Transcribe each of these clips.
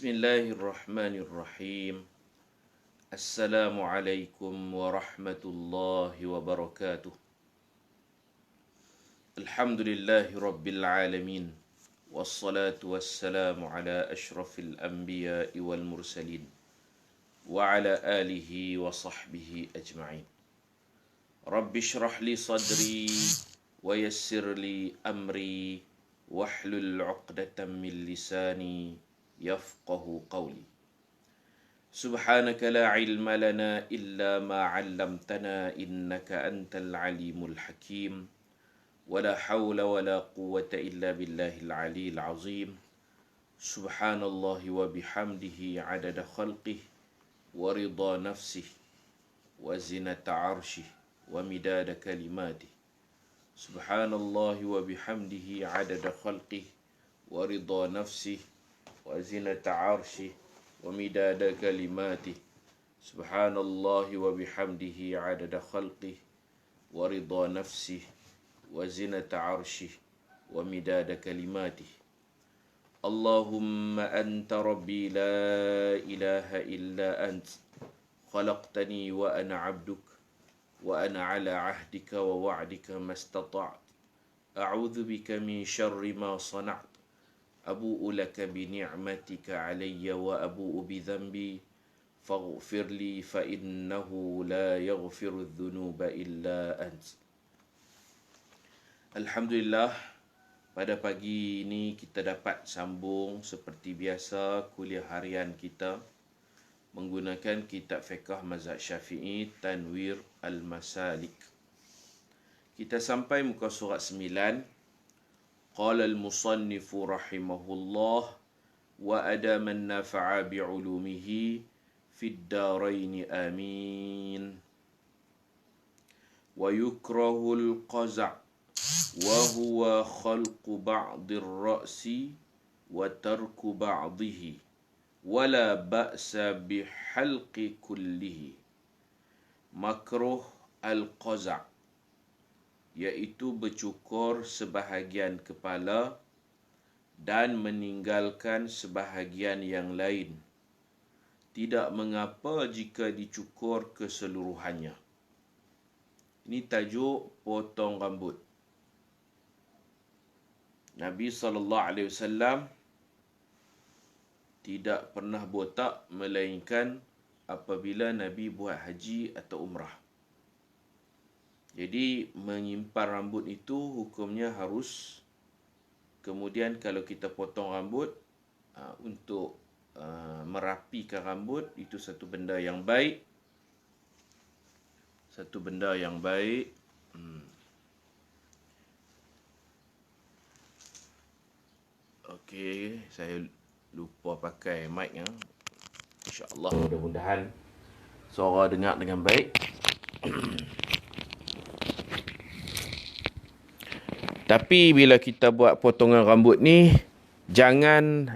Bismillahirrahmanirrahim. Assalamualaikum warahmatullahi wabarakatuh. Alhamdulillahi rabbil alamin. Wassalatu wassalamu ala ashrafil anbiya'i wal mursalin. Wa ala alihi wa sahbihi ajma'in. Rabbi shrah li sadri wa yassir li amri wahlul 'uqdatam min lisani yafqahu qawli. Subhanaka la ilma lana illa ma 'allamtana innaka antal alimul hakim. Wala hawla wala quwwata illa billahil aliyil azim. Subhanallahi wa bihamdihi 'adada khalqihi wa ridha nafsihi wa zinata 'arshihi wa midada kalimatihi. Subhanallahi wa bihamdihi 'adada khalqihi wa ridha nafsihi wa zinata 'arshihi wa midada kalimatihi. Subhanallahi wa bihamdihi 'adada khalqihi wa ridha nafsihi wa zinata 'arshihi wa midada kalimatihi. Allahumma anta rabbi la ilaha illa ant khalaqtani wa ana 'abduk wa ana 'ala 'ahdika wa wa'dika mastata'tu. A'udzu bika min syarri ma sana'tu. Abu'u laka bi ni'matika 'alayya wa abu'u bi dhanbi faghfir li fa innahu la yaghfiru adh-dhunuba illa ant. Alhamdulillah, pada pagi ini kita dapat sambung seperti biasa kuliah harian kita menggunakan kitab fiqh mazhab Syafi'i Tanwir Al-Masalik. Kita sampai muka surat 9. Qala al-musannifu rahimahullah wa adaman nafa'a bi'ulumihi fid daraini amin. Wa yukrahu al-qaza' wa huwa khalqu ba'dir ra'si wa tarku ba'dihi wala ba'sa bihalqi kullihi. Makruh al-qaza', iaitu bercukur sebahagian kepala dan meninggalkan sebahagian yang lain. Tidak mengapa jika dicukur keseluruhannya. Ini tajuk potong rambut. Nabi SAW tidak pernah botak melainkan apabila Nabi buat haji atau umrah. Jadi menyimpan rambut itu hukumnya harus. Kemudian kalau kita potong rambut untuk merapikan rambut, itu satu benda yang baik. Satu benda yang baik. Okey, saya lupa pakai mic ya. InsyaAllah mudah-mudahan suara dengar dengan baik. Tapi bila kita buat potongan rambut ni, jangan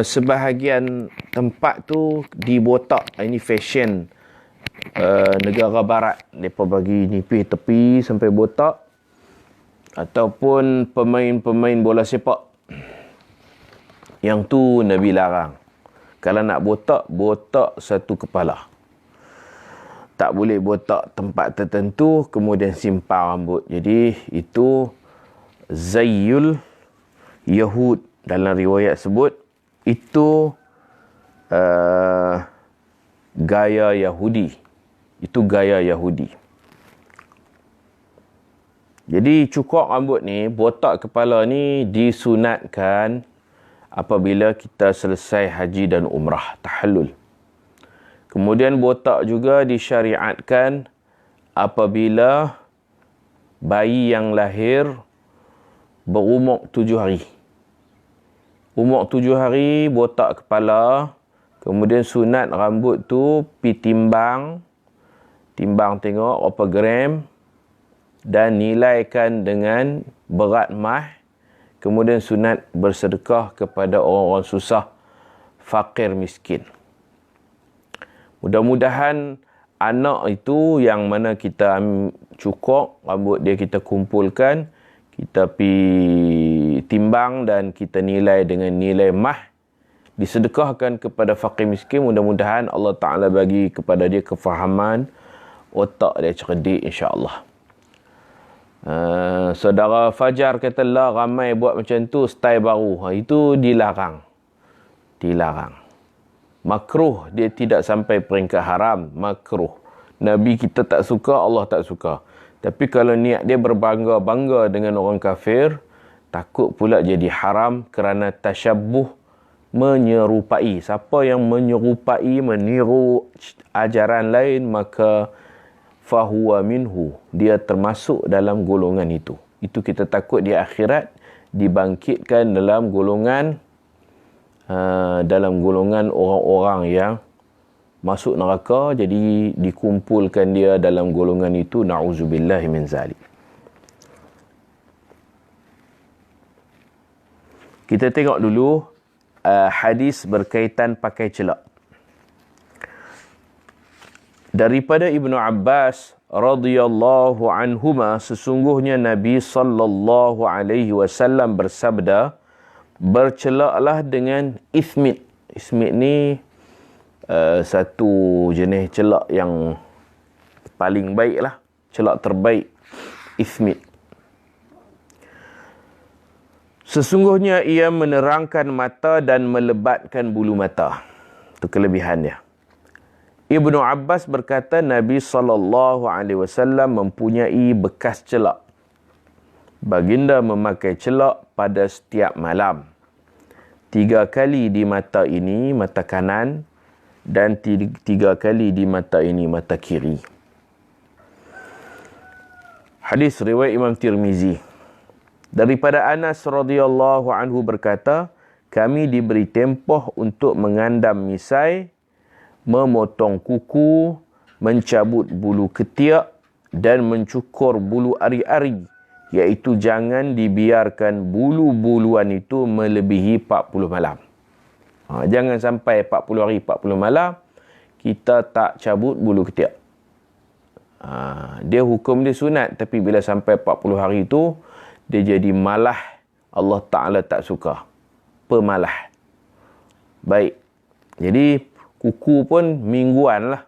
sebahagian tempat tu dibotak. Ini fashion negara barat. Mereka bagi nipis tepi sampai botak. Ataupun pemain-pemain bola sepak. Yang tu Nabi larang. Kalau nak botak, botak satu kepala. Tak boleh botak tempat tertentu kemudian simpan rambut. Jadi itu Zayyul Yahud dalam riwayat sebut itu gaya Yahudi. Itu gaya Yahudi. Jadi cukur rambut ni, botak kepala ni disunatkan apabila kita selesai haji dan umrah, tahallul. Kemudian botak juga disyariatkan apabila bayi yang lahir berumur 7 hari. Umur 7 hari, botak kepala. Kemudian sunat rambut tu pi timbang. Timbang tengok berapa gram. Dan nilaikan dengan berat mah. Kemudian sunat bersedekah kepada orang-orang susah, fakir, miskin. Mudah-mudahan anak itu yang mana kita cukur rambut dia, kita kumpulkan, kita pi timbang dan kita nilai dengan nilai mah disedekahkan kepada fakir miskin. Mudah-mudahan Allah Ta'ala bagi kepada dia kefahaman, otak dia cerdik, insya-Allah. Saudara Fajar kata lah, ramai buat macam tu, style baru. Itu dilarang. Makruh, dia tidak sampai peringkat haram. Makruh. Nabi kita tak suka, Allah tak suka. Tapi kalau niat dia berbangga-bangga dengan orang kafir, takut pula jadi haram kerana tasyabbuh, menyerupai. Siapa yang menyerupai, meniru ajaran lain, maka fahuwa minhu, dia termasuk dalam golongan itu. Itu kita takut di akhirat dibangkitkan dalam golongan orang-orang yang masuk neraka, jadi dikumpulkan dia dalam golongan itu. Na'udzubillahi min zalik. Kita tengok dulu hadis berkaitan pakai celak. Daripada Ibnu Abbas radhiyallahu anhuma, sesungguhnya Nabi sallallahu alaihi wasallam bersabda, bercelaklah dengan ismit. Ismit ni satu jenis celak yang paling baik lah. Celak terbaik, ismit. Sesungguhnya ia menerangkan mata dan melebatkan bulu mata. Itu kelebihan dia. Ibnu Abbas berkata, Nabi SAW mempunyai bekas celak. Baginda memakai celak pada setiap malam. 3 kali di mata ini, mata kanan, dan 3 kali di mata ini, mata kiri. Hadis riwayat Imam Tirmizi. Daripada Anas radhiyallahu anhu berkata, kami diberi tempoh untuk mengandam misai, memotong kuku, mencabut bulu ketiak dan mencukur bulu ari-ari, iaitu jangan dibiarkan bulu-buluan itu melebihi 40 malam. Jangan sampai 40 hari 40 malam kita tak cabut bulu ketiak. Dia hukum dia sunat, tapi bila sampai 40 hari itu dia jadi malah. Allah Ta'ala tak suka. Pemalah. Baik. Jadi kuku pun mingguan lah.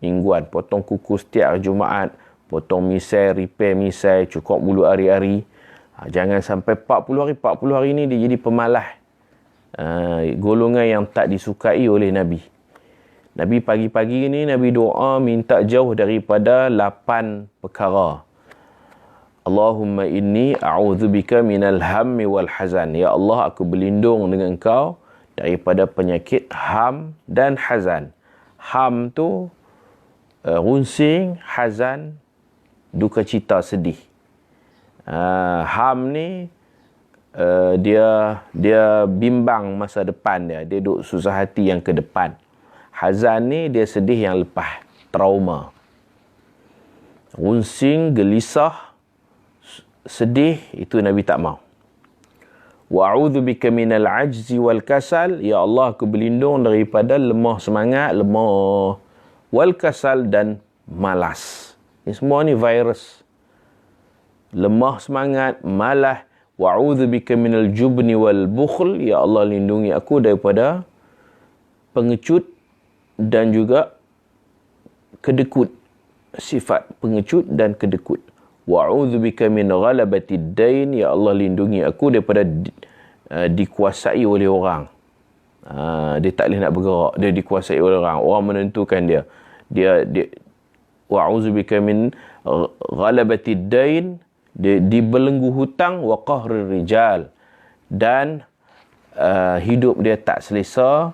Mingguan. Potong kuku setiap Jumaat. Potong misai, repair misai, cukup bulu hari-hari. Jangan sampai 40 hari. 40 hari ni dia jadi pemalah. Golongan yang tak disukai oleh Nabi. Nabi pagi-pagi ni Nabi doa minta jauh daripada 8 perkara. Allahumma inni a'udzubika minal hammi wal hazan. Ya Allah, aku berlindung dengan Engkau daripada penyakit ham dan hazan. Ham tu runsing, hazan duka cita, sedih. Ham ni dia bimbang masa depan dia duk susah hati yang ke depan. Hazan ni dia sedih yang lepas, trauma. Runsing, gelisah, sedih, itu Nabi tak mau. Wa a'udzubika minal ajzi wal kasal. Ya Allah, aku berlindung daripada lemah semangat, lemah wal kasal dan malas. Ini semua ni virus. Lemah semangat, malas. Wa a'udzubika minal jubni wal bukhl. Ya Allah, lindungi aku daripada pengecut dan juga kedekut. Sifat pengecut dan kedekut. Wa a'udzubika min ghalabatid dain. Ya Allah, lindungi aku daripada dikuasai oleh orang. Dia tak boleh nak bergerak, dia dikuasai oleh orang. Orang menentukan dia. Wa a'udzubika min ghalabatid dain, dia dibelenggu hutang, wa qahrir rijal, dan hidup dia tak selesa,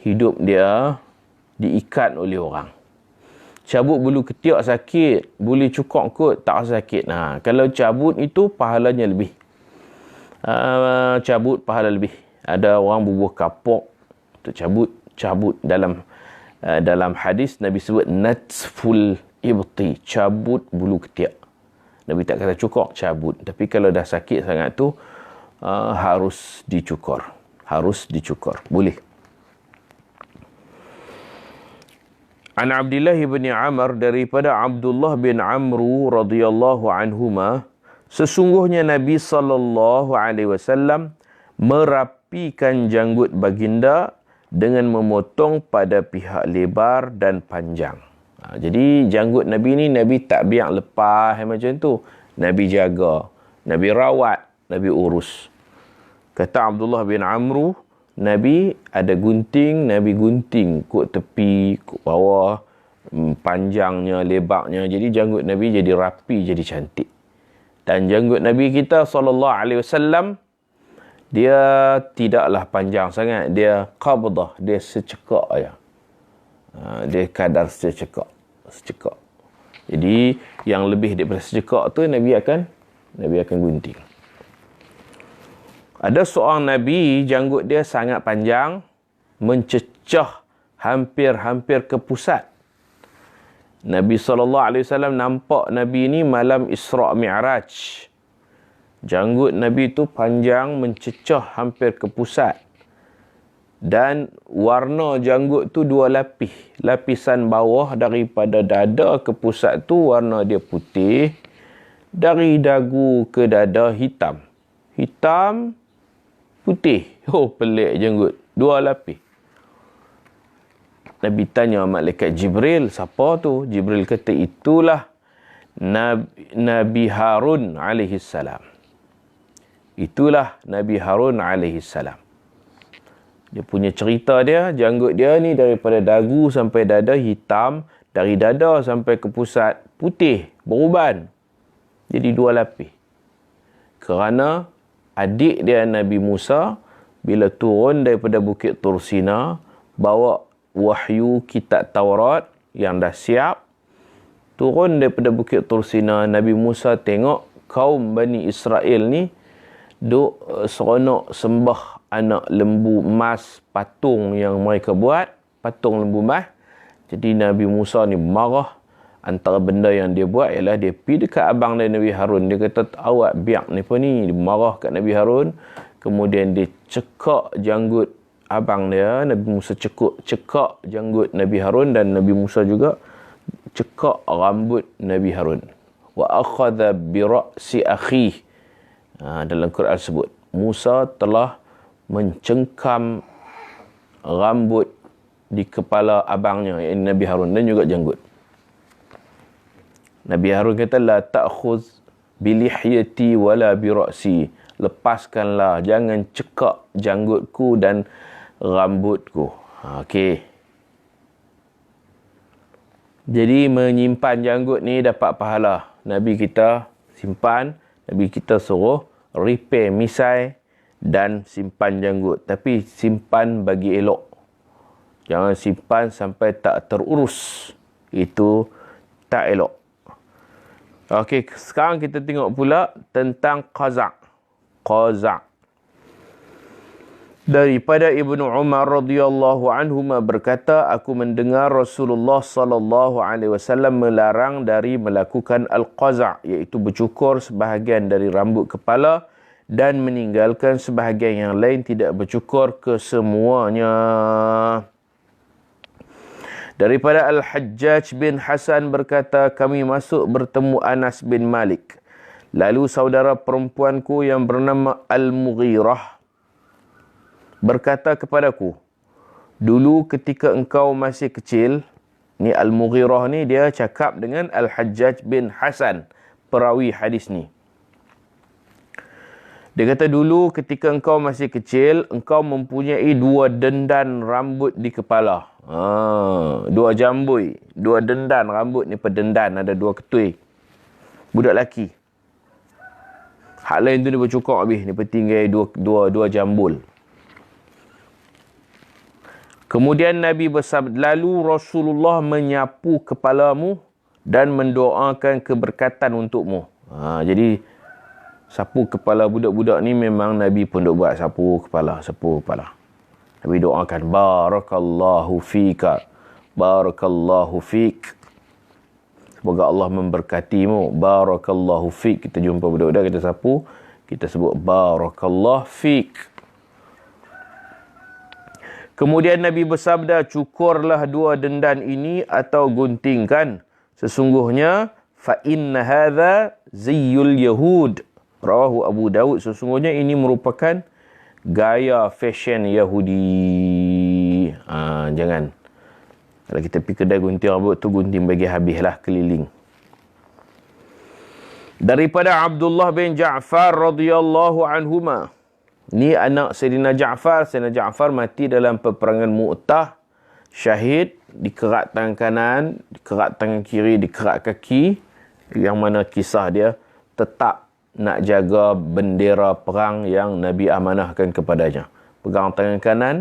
hidup dia diikat oleh orang. Cabut bulu ketiak sakit, boleh cukur kot, tak rasa sakit. Kalau cabut itu pahalanya lebih. Cabut pahala lebih. Ada orang bubuh kapok, tu cabut dalam hadis Nabi sebut natful ibti, cabut bulu ketiak. Nabi tak kata cukur, cabut. Tapi kalau dah sakit sangat tu harus dicukur. Boleh. An Abdullah bin Amr, daripada Abdullah bin Amru radhiyallahu anhuma, sesungguhnya Nabi sallallahu alaihi wasallam merapikan janggut baginda dengan memotong pada pihak lebar dan panjang. Jadi janggut Nabi ni Nabi tak biar lepas macam tu. Nabi jaga, Nabi rawat, Nabi urus. Kata Abdullah bin Amru, Nabi ada gunting, Nabi gunting kok tepi, kok bawah, panjangnya, lebarnya. Jadi janggut Nabi jadi rapi, jadi cantik. Dan janggut Nabi kita SAW, dia tidaklah panjang sangat. Dia qabdah, dia secekak aja. Dia kadar secekak. Jadi yang lebih daripada secekak tu Nabi akan gunting. Ada seorang Nabi, janggut dia sangat panjang, mencecah hampir ke pusat. Nabi SAW nampak Nabi ni malam Isra' Mi'raj. Janggut Nabi tu panjang, mencecah hampir ke pusat. Dan warna janggut tu dua lapis. Lapisan bawah daripada dada ke pusat tu warna dia putih. Dari dagu ke dada hitam. Hitam, putih. Oh, pelik janggut. Dua lapis. Nabi tanya malaikat Jibril, siapa tu? Jibril kata, itulah Nabi Harun alaihi salam. Itulah Nabi Harun alaihi salam. Dia punya cerita dia, janggut dia ni daripada dagu sampai dada hitam, dari dada sampai ke pusat putih, beruban. Jadi dua lapis. Kerana adik dia Nabi Musa bila turun daripada Bukit Tursina, bawa wahyu kitab Taurat yang dah siap, turun daripada Bukit Tursina, Nabi Musa tengok kaum Bani Israel ni duk seronok sembah anak lembu emas, patung yang mereka buat, patung lembu emas. Jadi Nabi Musa ni marah. Antara benda yang dia buat ialah dia pergi dekat abang dia Nabi Harun. Dia kata, awak biak ni apa ni? Dia marah kat Nabi Harun. Kemudian dia cekak janggut abang dia. Nabi Musa cekak janggut Nabi Harun, dan Nabi Musa juga cekak rambut Nabi Harun. Wa akhadha bi ra'si akhihi. Dalam Quran sebut, Musa telah mencengkam rambut di kepala abangnya, iaitu Nabi Harun, dan juga janggut. Nabi Harun kata, la ta'khudh bi lihyati wala bi ra'si. Lepaskanlah, jangan cekak janggutku dan rambutku. Okey. Jadi menyimpan janggut ni dapat pahala. Nabi kita simpan, Nabi kita suruh repair misai dan simpan janggut. Tapi simpan bagi elok. Jangan simpan sampai tak terurus. Itu tak elok. Okey, sekarang kita tengok pula tentang qaza'. Qaza'. Daripada Ibnu Umar radhiyallahu anhuma berkata, aku mendengar Rasulullah sallallahu alaihi wasallam melarang dari melakukan al-qaza', iaitu bercukur sebahagian dari rambut kepala dan meninggalkan sebahagian yang lain tidak bercukur kesemuanya. Daripada Al-Hajjaj bin Hasan berkata, kami masuk bertemu Anas bin Malik. Lalu saudara perempuanku yang bernama Al-Mughirah berkata kepadaku, dulu ketika engkau masih kecil, ni Al-Mughirah ni dia cakap dengan Al-Hajjaj bin Hasan, perawi hadis ni. Dia kata, dulu ketika engkau masih kecil, engkau mempunyai dua dendan rambut di kepala. Dua jambui, dua dendan rambut ni, perdendan, ada dua ketui. Budak lelaki. Hak lain tu dia bercukur habis, dia tinggal dua jambul. Kemudian Nabi bersabda, lalu Rasulullah menyapu kepalamu dan mendoakan keberkatan untukmu. Jadi sapu kepala budak-budak ni memang Nabi pun duk buat, sapu kepala. Nabi doakan, barakallahu fika, barakallahu fik. Semoga Allah memberkatimu, barakallahu fik. Kita jumpa budak-budak, kita sapu, kita sebut barakallahu fik. Kemudian Nabi bersabda, cukurlah dua dendan ini atau guntingkan. Sesungguhnya, fa inna hadha ziyul yahud. Rawahu Abu Daud. Sesungguhnya ini merupakan gaya fashion Yahudi. Jangan. Kalau kita pergi kedai gunting rambut tu, gunting bagi habislah keliling. Daripada Abdullah bin Ja'far radhiyallahu anhuma. Ni anak Sayyidina Ja'far. Sayyidina Ja'far mati dalam peperangan Mu'tah. Syahid, dikerat tangan kanan, dikerat tangan kiri, dikerat kaki. Yang mana kisah dia tetap nak jaga bendera perang yang Nabi amanahkan kepadanya. Pegang tangan kanan,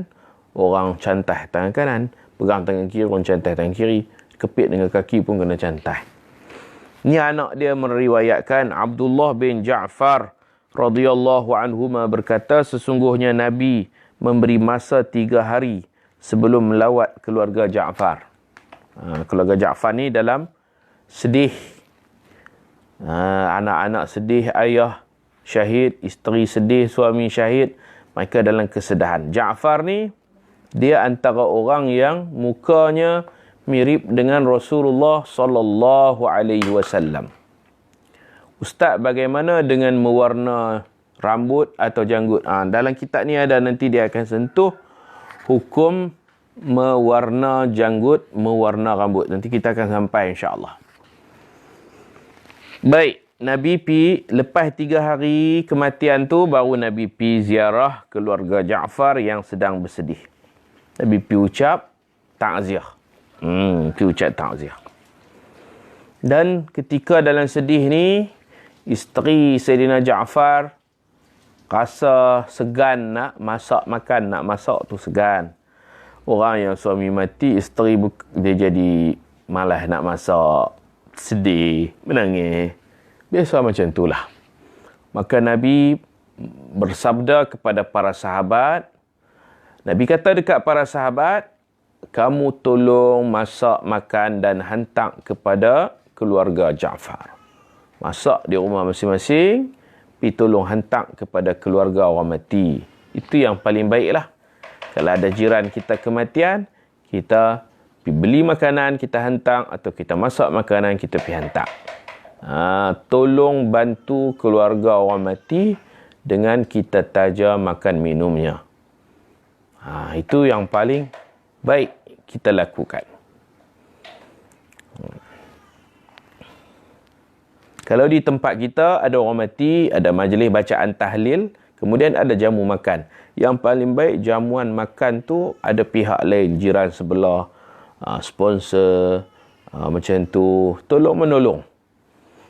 orang cantai tangan kanan. Pegang tangan kiri, orang cantai tangan kiri. Kepit dengan kaki pun kena cantai. Ni anak dia meriwayatkan, Abdullah bin Ja'far radhiyallahu anhuma berkata, sesungguhnya Nabi memberi masa 3 hari sebelum melawat keluarga Ja'far. Keluarga Ja'far ni dalam sedih. Anak-anak sedih, ayah syahid, isteri sedih, suami syahid. Mereka dalam kesedahan. Ja'far ni, dia antara orang yang mukanya mirip dengan Rasulullah sallallahu alaihi wasallam. Ustaz, bagaimana dengan mewarna rambut atau janggut? Dalam kitab ni ada, nanti dia akan sentuh hukum mewarna janggut, mewarna rambut. Nanti kita akan sampai insya-Allah. Baik, Nabi pi lepas 3 hari kematian tu, baru Nabi pi ziarah keluarga Ja'far yang sedang bersedih. Nabi pi ucap takziah. Pi ucap takziah. Dan ketika dalam sedih ni, isteri Sayyidina Ja'far rasa segan nak masak makan, nak masak tu segan. Orang yang suami mati, isteri dia jadi malas nak masak, sedih, menangis. Biasa macam itulah. Maka Nabi bersabda kepada para sahabat, Nabi kata dekat para sahabat, kamu tolong masak makan dan hantar kepada keluarga Ja'far. Masak di rumah masing-masing, pergi tolong hantar kepada keluarga orang mati. Itu yang paling baiklah. Kalau ada jiran kita kematian, kita pergi beli makanan, kita hantar, atau kita masak makanan, kita pergi hantar. Tolong bantu keluarga orang mati dengan kita taja makan minumnya. Itu yang paling baik kita lakukan. Kalau di tempat kita ada orang mati, ada majlis bacaan tahlil, kemudian ada jamu makan. Yang paling baik jamuan makan tu ada pihak lain, jiran sebelah, sponsor, macam tu, tolong menolong.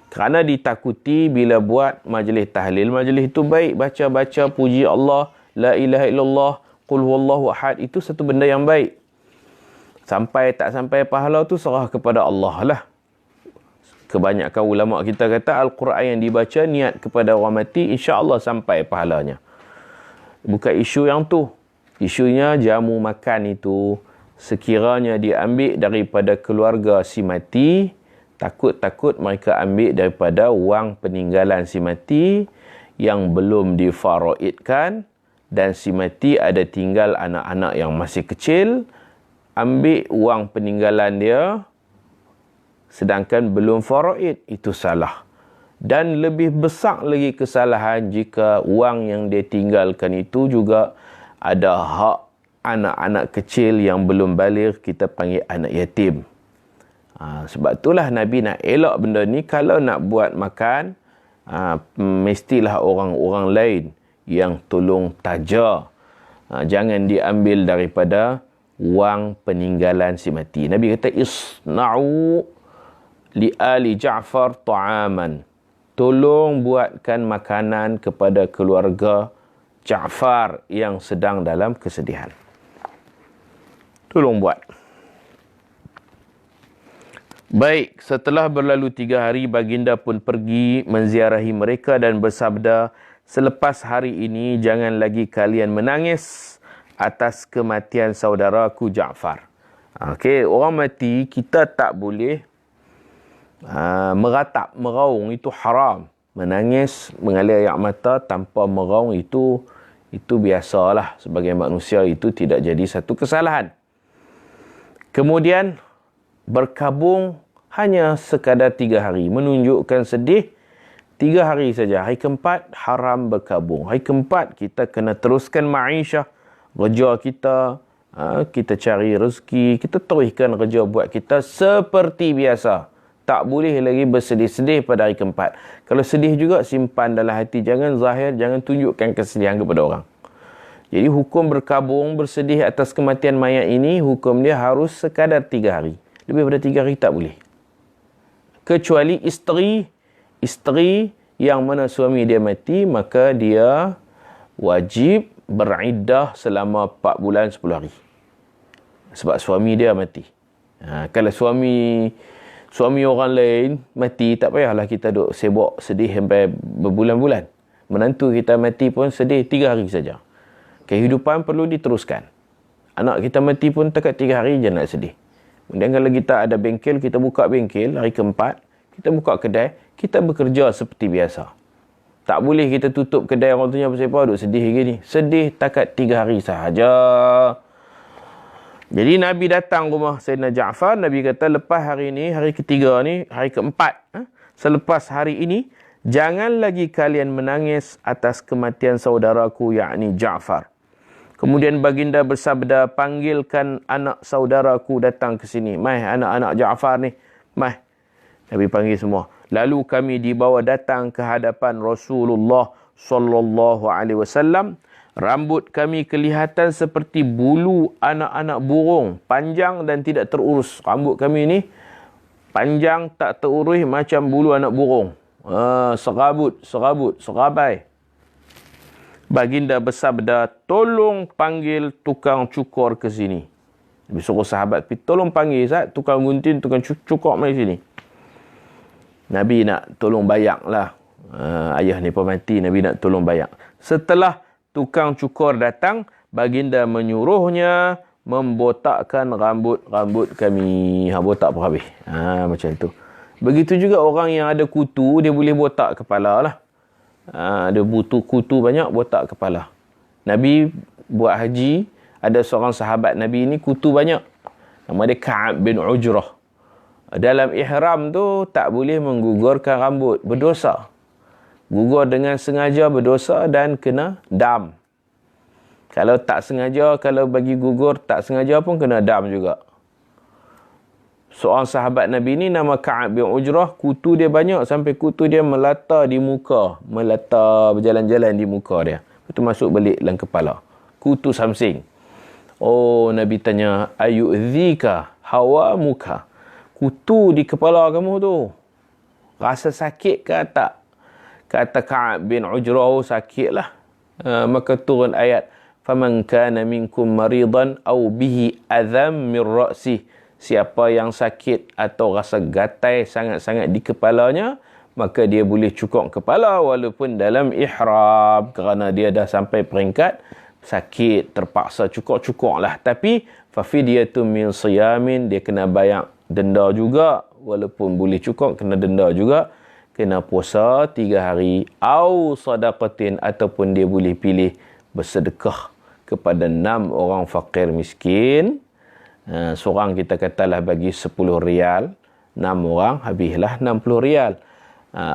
Kerana ditakuti bila buat majlis tahlil, majlis itu baik, baca-baca puji Allah, la ilaha illallah, qul huwallahu ahad, itu satu benda yang baik. Sampai tak sampai pahala tu serah kepada Allah lah. Kebanyakan ulama kita kata Al-Quran yang dibaca niat kepada orang mati, insya-Allah sampai pahalanya. Bukan isu yang tu. Isunya jamu makan itu sekiranya diambil daripada keluarga si mati, takut-takut mereka ambil daripada wang peninggalan si mati yang belum difaraidkan, dan si mati ada tinggal anak-anak yang masih kecil, ambil wang peninggalan dia sedangkan belum faraid, itu salah. Dan lebih besar lagi kesalahan jika wang yang dia tinggalkan itu juga ada hak anak-anak kecil yang belum baligh, kita panggil anak yatim. Sebab itulah Nabi nak elak benda ni. Kalau nak buat makan, mestilah orang-orang lain yang tolong taja. Jangan diambil daripada wang peninggalan si mati. Nabi kata, isna'u li ali Ja'far ta'aman. Tolong buatkan makanan kepada keluarga Ja'far yang sedang dalam kesedihan. Tolong buat. Baik, setelah berlalu 3 hari, baginda pun pergi menziarahi mereka dan bersabda, selepas hari ini jangan lagi kalian menangis atas kematian saudaraku Ja'far. Okey, orang mati kita tak boleh meratap, meraung, itu haram. Menangis, mengalir air mata tanpa meraung itu biasalah. Sebagai manusia itu tidak jadi satu kesalahan. Kemudian berkabung hanya sekadar 3 hari, menunjukkan sedih 3 hari saja. Hari keempat haram berkabung. Hari keempat kita kena teruskan ma'isyah, kerja kita, Kita cari rezeki, kita teruskan kerja buat kita seperti biasa. Tak boleh lagi bersedih-sedih pada hari keempat. Kalau sedih juga, simpan dalam hati. Jangan zahir, jangan tunjukkan kesedihan kepada orang. Jadi hukum berkabung, bersedih atas kematian mayat ini, hukum dia harus sekadar 3 hari. Lebih pada 3 hari tak boleh. Kecuali isteri yang mana suami dia mati, maka dia wajib beriddah selama 4 bulan 10 hari. Sebab suami dia mati. Kalau suami orang lain mati, tak payahlah kita duk sibuk sedih sampai berbulan-bulan. Menantu kita mati pun sedih 3 hari saja. Kehidupan perlu diteruskan. Anak kita mati pun takat 3 hari je nak sedih. Kemudian kalau kita ada bengkel, kita buka bengkel hari keempat, kita buka kedai, kita bekerja seperti biasa. Tak boleh kita tutup kedai orang tuanya pasal duk sedih gini. Sedih takat 3 hari sahaja. Jadi Nabi datang rumah Sayyidina Ja'far. Nabi kata, lepas hari ini, hari ketiga ni, hari keempat, selepas hari ini, jangan lagi kalian menangis atas kematian saudaraku, yakni Ja'far. Kemudian baginda bersabda, panggilkan anak saudaraku datang ke sini. Mai, anak-anak Ja'far ni. Mai. Nabi panggil semua. Lalu kami dibawa datang ke hadapan Rasulullah sallallahu alaihi wasallam. Rambut kami kelihatan seperti bulu anak-anak burung, panjang dan tidak terurus. Rambut kami ni panjang tak terurus macam bulu anak burung. Serabai. Baginda bersabda, tolong panggil tukang cukur ke sini. Nabi suruh sahabat, tolong panggil tukang gunting, tukang cukur mari sini. Nabi nak tolong bayak lah. Ayah ni pun mati, Nabi nak tolong bayak. Setelah tukang cukur datang, baginda menyuruhnya membotakkan rambut kami. Botak pun habis. Macam tu. Begitu juga orang yang ada kutu, dia boleh botak kepala lah. Ada kutu banyak, botak kepala. Nabi buat haji, ada seorang sahabat Nabi ni kutu banyak. Nama dia Ka'ab bin Ujrah. Dalam ihram tu tak boleh menggugurkan rambut, berdosa. Gugur dengan sengaja berdosa dan kena dam. Kalau tak sengaja, kalau bagi gugur tak sengaja pun kena dam juga. Seorang sahabat Nabi ni nama Ka'ab bin Ujrah, kutu dia banyak sampai kutu dia melata di muka. Melata berjalan-jalan di muka dia. Itu masuk balik dalam kepala. Kutu samsing. Oh, Nabi tanya, ayu'dhika hawa muka. Kutu di kepala kamu tu, rasa sakit ke tak? Kata Ka'ab bin Ujrah, sakitlah. Maka turun ayat, faman kana minkum maridan aw bihi adham min ra'sih. Siapa yang sakit atau rasa gatai sangat-sangat di kepalanya, maka dia boleh cukur kepala walaupun dalam ihram, kerana dia dah sampai peringkat sakit, terpaksa cukur lah. Tapi fafidiyatun min siyamin, dia kena bayar denda juga, walaupun boleh cukur kena denda juga. Kena puasa 3 hari. Au sadaqatin, ataupun dia boleh pilih bersedekah kepada 6 orang fakir miskin. Seorang kita katalah bagi 10 rial. 6 orang habislah 60 rial.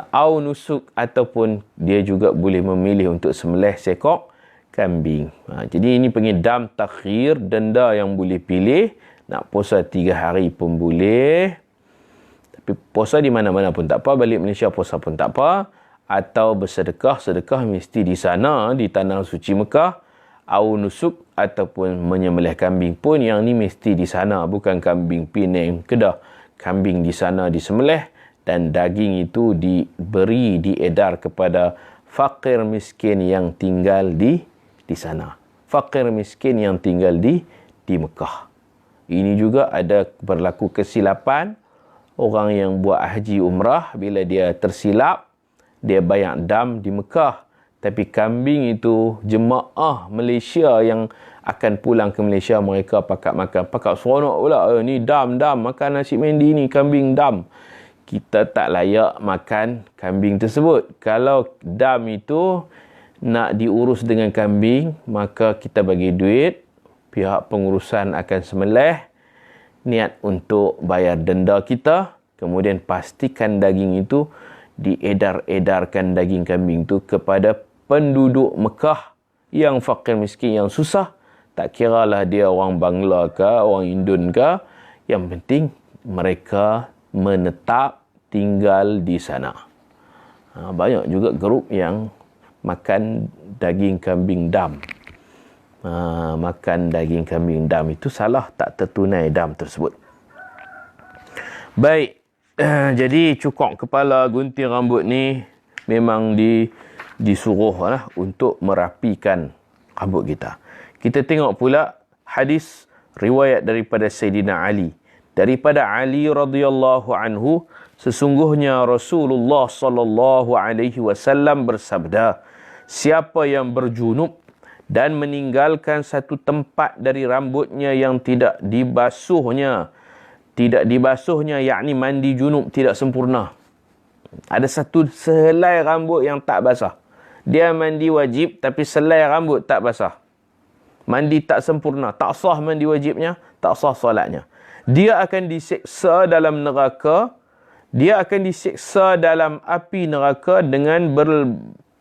Au nusuk, ataupun dia juga boleh memilih untuk sembelih seekor kambing. Jadi ini panggil dam takhir, denda yang boleh pilih. Nak puasa 3 hari pun boleh. Tapi puasa di mana-mana pun tak apa. Balik Malaysia puasa pun tak apa. Atau bersedekah. Sedekah mesti di sana, di tanah suci Mekah. Au nusuk, ataupun menyembelih kambing pun. Yang ni mesti di sana. Bukan kambing Penang, Kedah. Kambing di sana disembelih. Dan daging itu diberi, diedar kepada fakir miskin yang tinggal di sana. Fakir miskin yang tinggal di Mekah. Ini juga ada berlaku kesilapan. Orang yang buat haji umrah, bila dia tersilap, dia bayar dam di Mekah. Tapi kambing itu, jemaah Malaysia yang akan pulang ke Malaysia, mereka pakat makan. Pakat seronok pula. Ni dam. Makan nasi mendi ni, kambing dam. Kita tak layak makan kambing tersebut. Kalau dam itu nak diurus dengan kambing, maka kita bagi duit. Pihak pengurusan akan sembelih. Niat untuk bayar denda kita, kemudian pastikan daging itu diedar-edarkan daging kambing itu kepada penduduk Mekah yang fakir miskin, yang susah, Tak kiralah dia orang Bangla ke, orang Indon ke. Yang penting mereka menetap tinggal di sana. Banyak juga grup yang makan daging kambing dam. Makan daging kambing dam itu salah, tak tertunai dam tersebut. Baik, jadi cukur kepala, gunting rambut ni memang disuruh lah untuk merapikan rambut kita. Kita tengok pula hadis riwayat daripada Sayyidina Ali. Daripada Ali radhiyallahu anhu, sesungguhnya Rasulullah sallallahu alaihi wasallam bersabda, siapa yang berjunub dan meninggalkan satu tempat dari rambutnya yang tidak dibasuhnya, yakni mandi junub tidak sempurna. Ada satu sehelai rambut yang tak basah. Dia mandi wajib tapi selai rambut tak basah. Mandi tak sempurna, tak sah mandi wajibnya, tak sah solatnya. Dia akan disiksa dalam neraka. Dia akan disiksa dalam api neraka dengan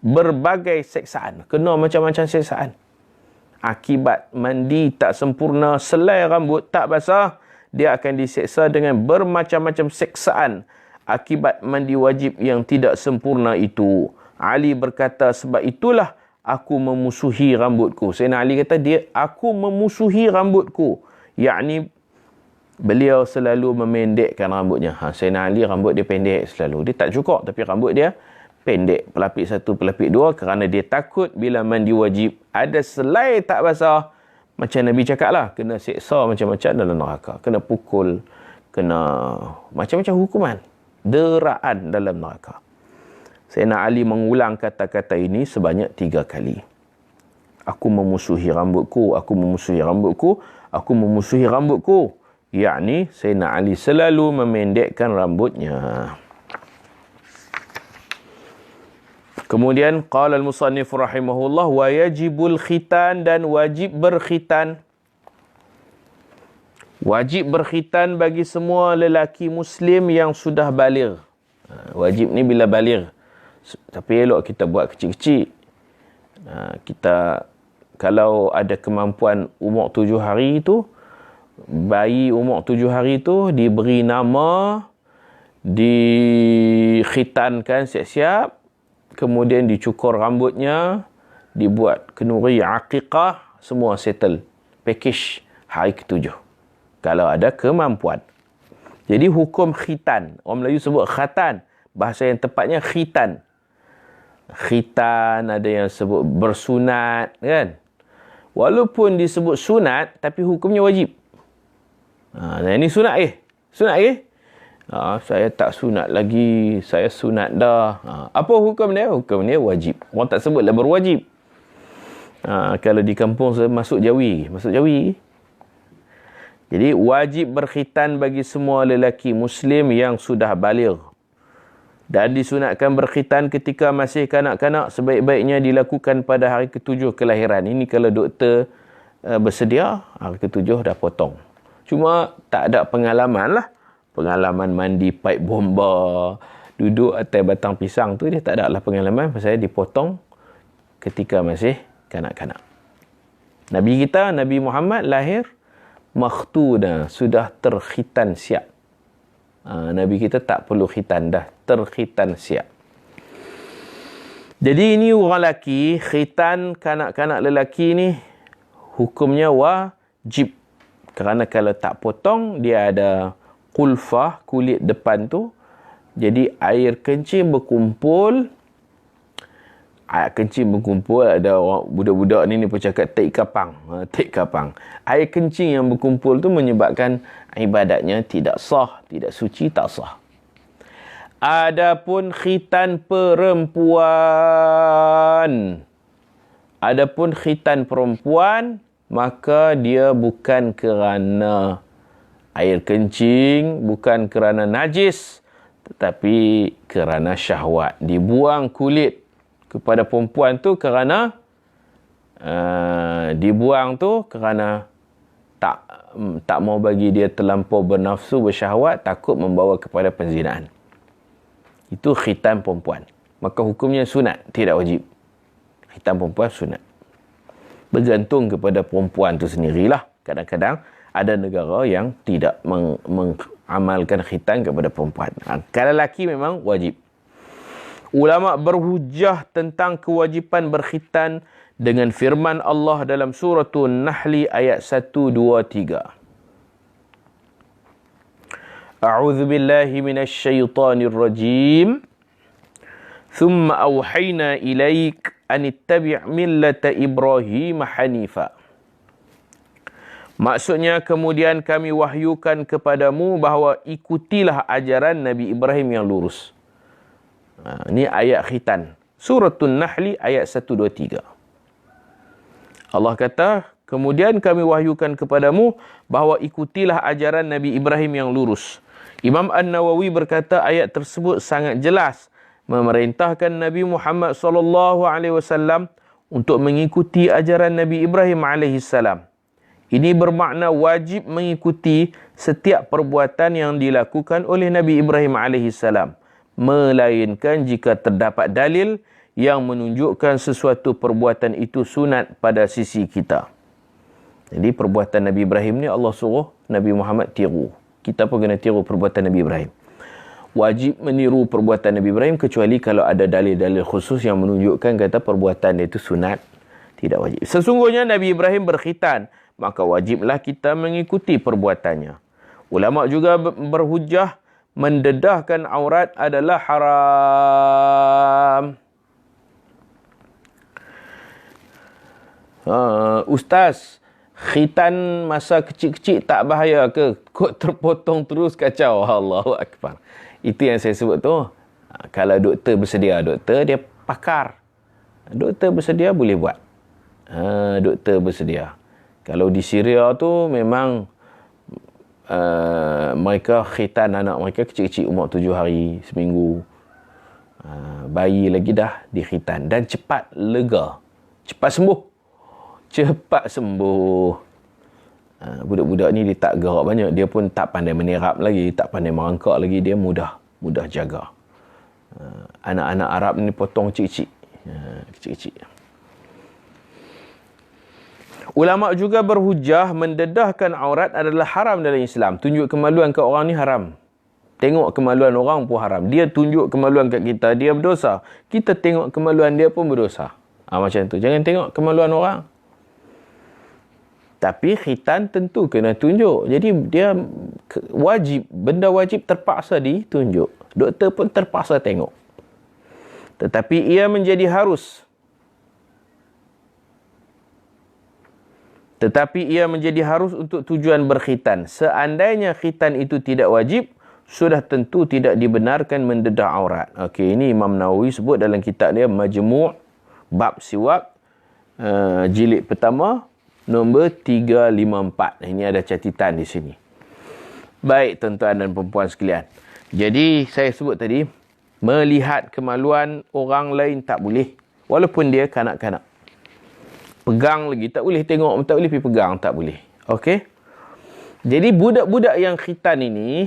berbagai siksaan. Kena macam-macam siksaan. Akibat mandi tak sempurna, selai rambut tak basah, dia akan disiksa dengan bermacam-macam siksaan akibat mandi wajib yang tidak sempurna itu. Ali berkata, sebab itulah aku memusuhi rambutku. Sayyidina Ali kata, aku memusuhi rambutku. Yakni beliau selalu memendekkan rambutnya. Sayyidina Ali rambut dia pendek selalu. Dia tak cukur tapi rambut dia pendek. Pelapik satu, pelapik dua, kerana dia takut bila mandi wajib ada selai tak basah. Macam Nabi cakap lah, kena seksa macam-macam dalam neraka. Kena pukul, kena macam-macam hukuman. Deraan dalam neraka. Sayyidina Ali mengulang kata-kata ini sebanyak 3 kali. Aku memusuhi rambutku, aku memusuhi rambutku, aku memusuhi rambutku. Yakni Sayyidina Ali selalu memendekkan rambutnya. Kemudian qala al-musannif rahimahullah, wa yajibul khitan, dan wajib berkhitan. Wajib berkhitan bagi semua lelaki muslim yang sudah baligh. Wajib ni bila baligh. Tapi elok kita buat kecil-kecil. Kita kalau ada kemampuan umur 7 hari tu, bayi umur 7 hari tu diberi nama, dikhitankan siap-siap, kemudian dicukur rambutnya, dibuat kenuri aqiqah, semua settle, package hari ke-7 kalau ada kemampuan. Jadi hukum khitan, orang Melayu sebut khatan, bahasa yang tepatnya khitan. Khitan, ada yang sebut bersunat kan. Walaupun disebut sunat tapi hukumnya wajib. Ini sunat sunat saya tak sunat lagi, saya sunat dah. Apa hukum dia? Hukum dia wajib. Orang tak sebutlah berwajib. Kalau di kampung saya masuk jawi. Jadi wajib berkhitan bagi semua lelaki muslim yang sudah baligh. Dan disunatkan berkhitan ketika masih kanak-kanak, sebaik-baiknya dilakukan pada hari ke-7 kelahiran. Ini kalau doktor bersedia, hari ke-7 dah potong. Cuma tak ada pengalaman lah. Pengalaman mandi paip bomba, duduk atas batang pisang tu, dia tak ada lah pengalaman. Pasal dipotong ketika masih kanak-kanak. Nabi kita, Nabi Muhammad lahir makhtuna, sudah terkhitan siap. Nabi kita tak perlu khitan dah, terkhitan siap. Jadi ini orang lelaki, khitan kanak-kanak lelaki ni hukumnya wajib. Kerana kalau tak potong, dia ada kulfah, kulit depan tu. Jadi air kencing berkumpul. Air kencing berkumpul, ada orang budak-budak ni pun cakap tek kapang. Air kencing yang berkumpul tu menyebabkan ibadatnya tidak sah, tidak suci, tak sah. Adapun khitan perempuan. Maka dia bukan kerana air kencing, bukan kerana najis, tetapi kerana syahwat. Dibuang kulit kepada perempuan tu kerana tak mau bagi dia terlampau bernafsu, bersyahwat, takut membawa kepada penzinaan. Itu khitan perempuan. Maka hukumnya sunat, tidak wajib. Khitan perempuan sunat. Bergantung kepada perempuan tu sendirilah. Kadang-kadang ada negara yang tidak mengamalkan khitan kepada perempuan. Kalau lelaki memang wajib. Ulama berhujah tentang kewajipan berkhitan dengan firman Allah dalam suratul Nahli ayat 1, 2, 3. A'udzu billahi minasy syaithanir rajim. Thumma awhayna ilaik an ittabi' millata Ibrahim hanifa. Maksudnya kemudian kami wahyukan kepadamu bahawa ikutilah ajaran Nabi Ibrahim yang lurus. Ini ayat khitan. Suratul Nahli ayat 1, 2, 3. Allah kata, kemudian kami wahyukan kepadamu bahawa ikutilah ajaran Nabi Ibrahim yang lurus. Imam An-Nawawi berkata ayat tersebut sangat jelas memerintahkan Nabi Muhammad SAW untuk mengikuti ajaran Nabi Ibrahim AS. Ini bermakna wajib mengikuti setiap perbuatan yang dilakukan oleh Nabi Ibrahim AS. Melainkan jika terdapat dalil yang menunjukkan sesuatu perbuatan itu sunat pada sisi kita. Jadi perbuatan Nabi Ibrahim ni Allah suruh Nabi Muhammad tiru. Kita pun kena tiru perbuatan Nabi Ibrahim. Wajib meniru perbuatan Nabi Ibrahim kecuali kalau ada dalil-dalil khusus yang menunjukkan kata perbuatan dia itu sunat, tidak wajib. Sesungguhnya Nabi Ibrahim berkhitan, maka wajiblah kita mengikuti perbuatannya. Ulama juga berhujah mendedahkan aurat adalah haram. Ustaz, khitan masa kecil-kecil tak bahaya ke? Kok terpotong terus kacau? Allahu Akbar. Itu yang saya sebut tu. Kalau doktor bersedia, doktor dia pakar. Doktor bersedia boleh buat. Doktor bersedia. Kalau di Syria tu memang mereka khitan anak mereka kecil-kecil umur 7 hari, seminggu. Bayi lagi dah dikhitan. Dan cepat lega. Cepat sembuh. Cepat sembuh. Budak-budak ni dia tak gerak banyak. Dia pun tak pandai menerap lagi. Tak pandai merangkak lagi. Dia mudah jaga. Anak-anak Arab ni potong kecil-kecil. Kecil-kecil. Ulama juga berhujah mendedahkan aurat adalah haram dalam Islam. Tunjuk kemaluan kat orang ni haram. Tengok kemaluan orang pun haram. Dia tunjuk kemaluan kat kita, dia berdosa. Kita tengok kemaluan dia pun berdosa. Macam tu. Jangan tengok kemaluan orang. Tapi khitan tentu kena tunjuk. Jadi dia wajib, benda wajib terpaksa ditunjuk. Doktor pun terpaksa tengok. Tetapi ia menjadi harus. Untuk tujuan berkhitan. Seandainya khitan itu tidak wajib, sudah tentu tidak dibenarkan mendedah aurat. Okey, ini Imam Nawawi sebut dalam kitab dia Majmu' Bab Siwak, jilid pertama, nombor 354. Ini ada catatan di sini. Baik tuan-tuan dan perempuan sekalian. Jadi saya sebut tadi, melihat kemaluan orang lain tak boleh. Walaupun dia kanak-kanak. Pegang lagi tak boleh, tengok tak boleh, pergi pegang tak boleh. Okey. Jadi budak-budak yang khitan ini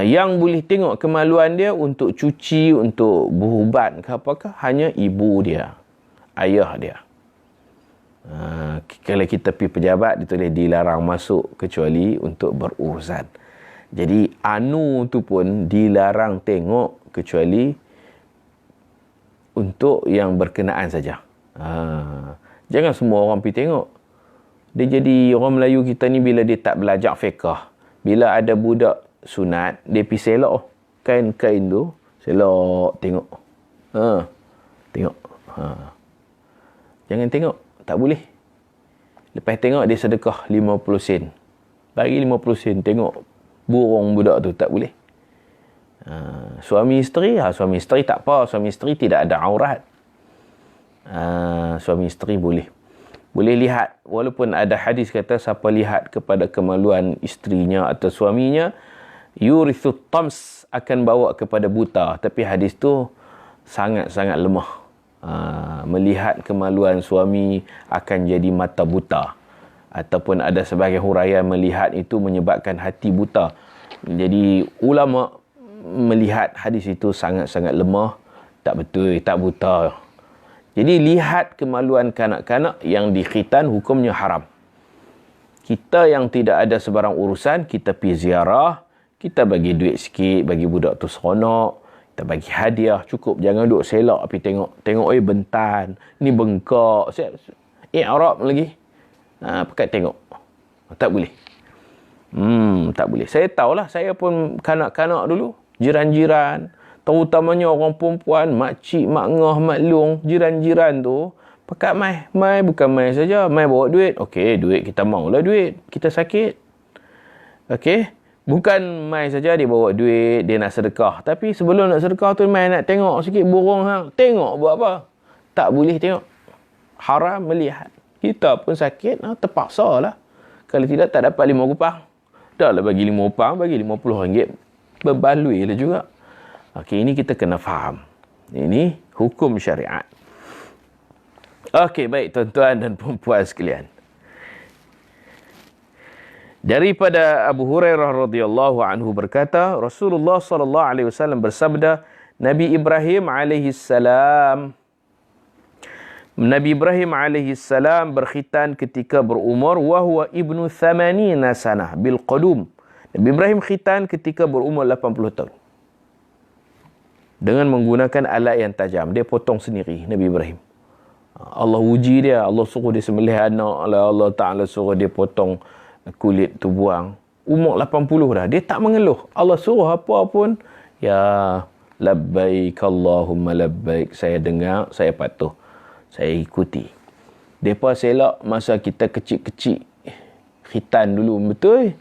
yang boleh tengok kemaluan dia untuk cuci, untuk berubat ke apakah, hanya ibu dia, ayah dia. Kalau kita pergi pejabat, ditulis dilarang masuk kecuali untuk berurusan. Jadi anu tu pun dilarang tengok kecuali untuk yang berkenaan saja. Jangan semua orang pergi tengok. Dia jadi orang Melayu kita ni bila dia tak belajar fiqh, bila ada budak sunat, dia pergi selok kain-kain tu, selok tengok. Tengok. Jangan tengok, tak boleh. Lepas tengok dia sedekah 50 sen. Bagi 50 sen tengok burung budak tu, tak boleh. Suami isteri, suami isteri tak apa, suami isteri tidak ada aurat. Suami isteri boleh lihat, walaupun ada hadis kata siapa lihat kepada kemaluan isterinya atau suaminya, yurithut tams, akan bawa kepada buta. Tapi hadis tu sangat-sangat lemah. Melihat kemaluan suami akan jadi mata buta, ataupun ada sebagai huraian melihat itu menyebabkan hati buta. Jadi ulama melihat hadis itu sangat-sangat lemah, tak betul, tak buta. Jadi lihat kemaluan kanak-kanak yang dikhitan hukumnya haram. Kita yang tidak ada sebarang urusan, kita pergi ziarah, kita bagi duit sikit, bagi budak tu seronok, kita bagi hadiah, cukup. Jangan duduk selak pergi tengok. Tengok, bentan, ni bengkak. Arab lagi. Pekat tengok. Tak boleh. Tak boleh. Saya tahulah, saya pun kanak-kanak dulu, jiran-jiran, terutamanya orang perempuan, makcik, mak ngah, mak long, jiran-jiran tu, pekat mai. Mai bukan mai saja, mai bawa duit. Okey, duit kita maulah duit. Kita sakit. Okey. Bukan mai saja dia bawa duit, dia nak sedekah. Tapi sebelum nak sedekah tu, mai nak tengok sikit burung hang. Tengok buat apa? Tak boleh tengok. Haram melihat. Kita pun sakit, terpaksa lah. Kalau tidak, tak dapat 5 rupang. Dah lah bagi 5 rupang, bagi 50 ringgit. Berbalui lah juga. Okey, ini kita kena faham. Ini hukum syariat. Okey, baik tuan-tuan dan puan-puan sekalian. Daripada Abu Hurairah radhiyallahu anhu berkata, Rasulullah sallallahu alaihi wasallam bersabda, Nabi Ibrahim alaihi salam berkhitan ketika berumur wahwa ibnu 80 sanah bil qadum. Nabi Ibrahim khitan ketika berumur 80 tahun. Dengan menggunakan alat yang tajam. Dia potong sendiri, Nabi Ibrahim. Allah uji dia. Allah suruh dia sembelih anak. Allah Ta'ala suruh dia potong kulit tu buang. Umur 80 dah. Dia tak mengeluh. Allah suruh apa pun. Ya, labbaik Allahumma labbaik. Saya dengar, saya patuh. Saya ikuti. Mereka selak masa kita kecil-kecil. Khitan dulu. Betul.